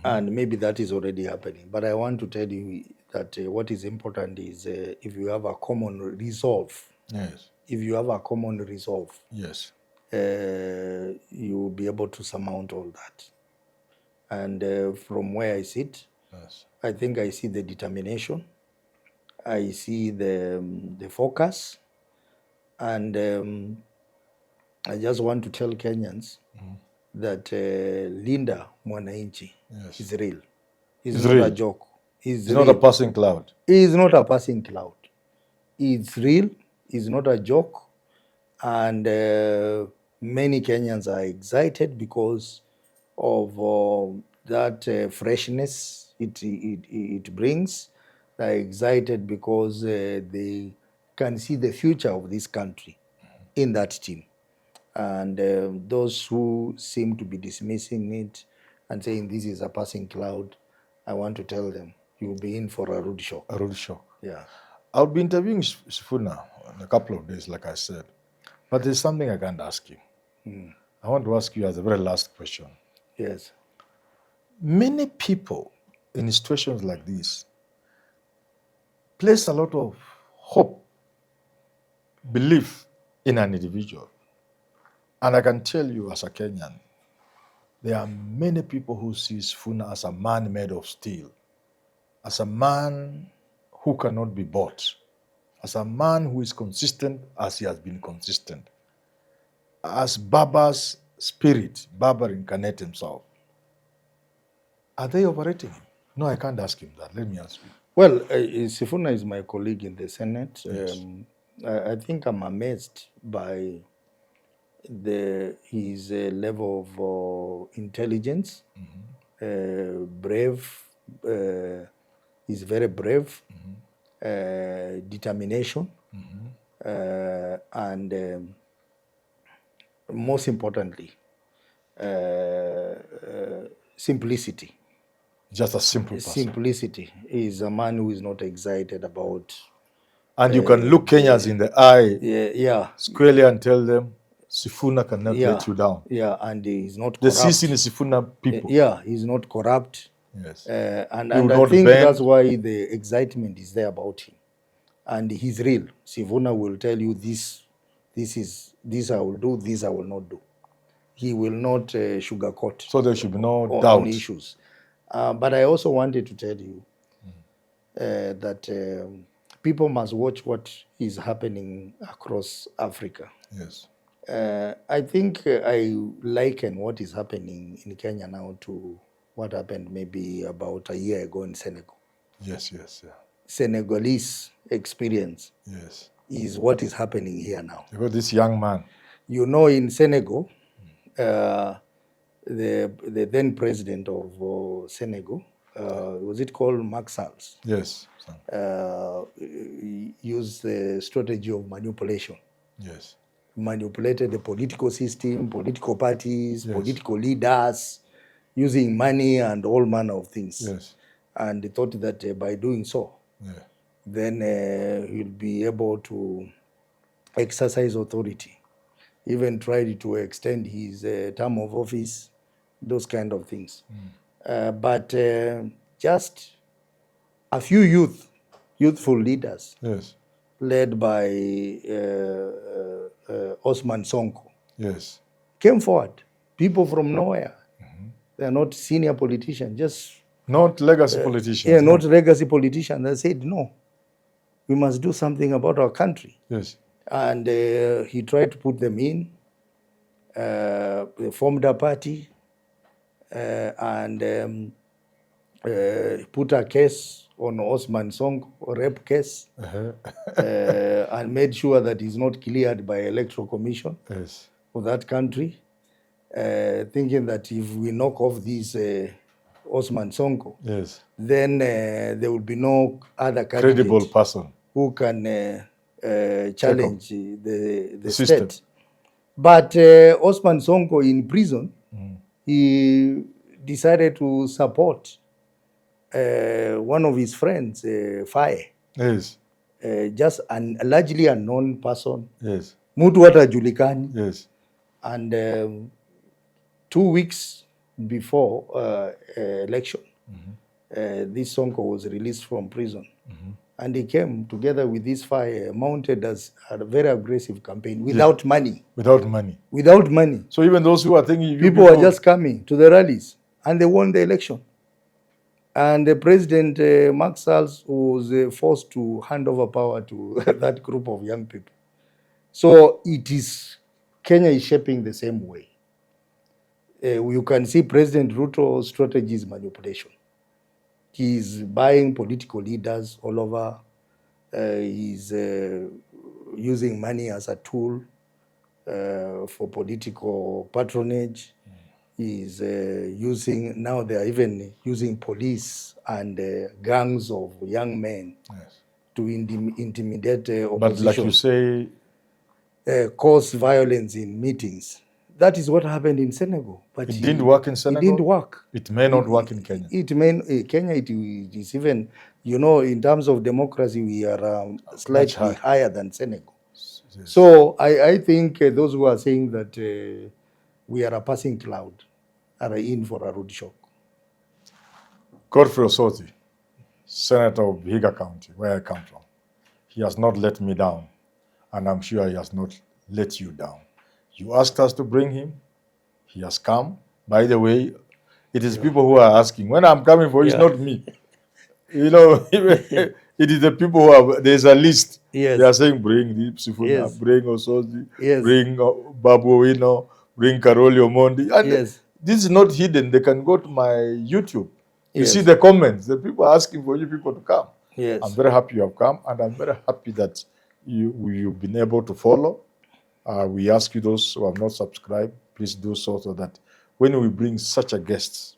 and maybe that is already happening. But I want to tell you that what is important is if you have a common resolve. Yes. If you have a common resolve. Yes. You will be able to surmount all that. And from where I sit, yes, I think I see the determination. I see the focus, and I just want to tell Kenyans that Linda Mwananchi is real. He's not a joke. He's not a passing cloud. He is not a passing cloud. It's real. He's not a joke. And many Kenyans are excited because of that freshness it brings. They're excited because they can see the future of this country in that team. And those who seem to be dismissing it and saying this is a passing cloud, I want to tell them, you'll be in for a rude shock. A road show. Yeah. I'll be interviewing Sifuna in a couple of days, like I said. But there's something I can't ask you. I want to ask you as a very last question. Yes. Many people in situations like this place a lot of hope, belief in an individual. And I can tell you as a Kenyan, there are many people who see Sifuna as a man made of steel, as a man who cannot be bought, as a man who is consistent as he has been consistent, as Baba's spirit, Baba incarnate himself. Are they operating him? No, I can't ask him that. Let me ask you. Well, Sifuna is my colleague in the Senate. Yes. I think I'm amazed by his level of intelligence, brave. He's very brave, determination, and most importantly, simplicity. Just a simple person. Simplicity. He's a man who is not excited about. And you can look Kenyans in the eye Yeah, squarely and tell them, Sifuna cannot yeah, let you down. yeah, and he's not The corrupt. CC is Sifuna people. Yeah, he's not corrupt. Yes. And He will I not think bend. that's why the excitement is there about him. And he's real. Sifuna will tell you this I will do, this I will not do. He will not sugarcoat So there should be no on doubt. issues. But I also wanted to tell you that people must watch what is happening across Africa. Yes. I think I liken what is happening in Kenya now to what happened maybe about a year ago in Senegal. Yes, yes, yeah. Senegalese experience Yes. is what is happening here now. Because this young man, You know, in Senegal, the then president of Senegal, was it called Macky Sall, yes. used the strategy of manipulation. Yes. Manipulated the political system, political parties, Yes. political leaders, using money and all manner of things. Yes. And they thought that by doing so, Yeah. then he'll be able to exercise authority. Even tried to extend his term of office, those kind of things. But just a few youthful leaders, Yes. led by Osman Sonko, Yes. came forward. People from nowhere. They are not senior politicians, just Not legacy politicians. yeah, no. not legacy politicians. They said, no, we must do something about our country. Yes. And he tried to put them in. They formed a party and put a case on Osman Sonko, a rape case, and made sure that he's not cleared by Electoral Commission Yes. of that country, thinking that if we knock off this Osman Sonko, Yes. then there will be no other Credible candidate person. who can challenge the system. state. But Osman Sonko in prison, he decided to support one of his friends, Faye, Yes. just a largely unknown person, Yes. mtu hata julikani. Yes. And 2 weeks before election, this Sonko was released from prison. And he came together with this fire, mounted as a very aggressive campaign without money. Without money. Without money. So even those who are thinking you People were just coming to the rallies and they won the election. And the President Macky Sall was forced to hand over power to that group of young people. So Kenya is shaping the same way. You can see President Ruto's strategy is manipulation. He's buying political leaders all over. He's using money as a tool for political patronage. He's now they are even using police and gangs of young men to intimidate opposition. But like you say, cause violence in meetings. That is what happened in Senegal. But it didn't work in Senegal? It didn't work. It may not work in Kenya. Kenya, it is even, you know, in terms of democracy, we are slightly higher than Senegal. Yes. So I think those who are saying that we are a passing cloud are in for a road shock. Godfrey Osoti, Senator of Vihiga County, where I come from, he has not let me down, and I'm sure he has not let you down. You asked us to bring him. He has come. By the way, it is people who are asking. When I'm coming for, it's not me. You know, it is the people who are, there's a list. Yes. They are saying, bring Sifuna, yes, bring Osoti, yes, bring Babu Owino, bring Karoli Omondi. And yes, this is not hidden. They can go to my YouTube. You see the comments. The people are asking for you people to come. Yes. I'm very happy you have come, and I'm very happy that you've been able to follow. We ask you, those who have not subscribed, please do so that when we bring such a guest,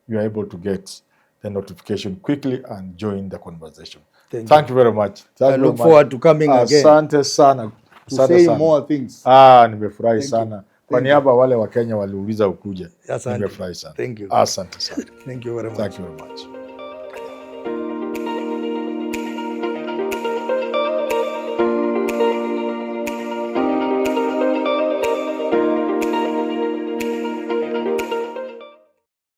you are able to get the notification quickly and join the conversation. Thank you very much. I look forward to coming again. Asante sana. To say more things. Nimefurahi sana. Kwa niaba wale wa Kenya waliuliza ukuje. Nimefurahi sana. Thank you. Asante sana. Thank you very much. Thank you very much.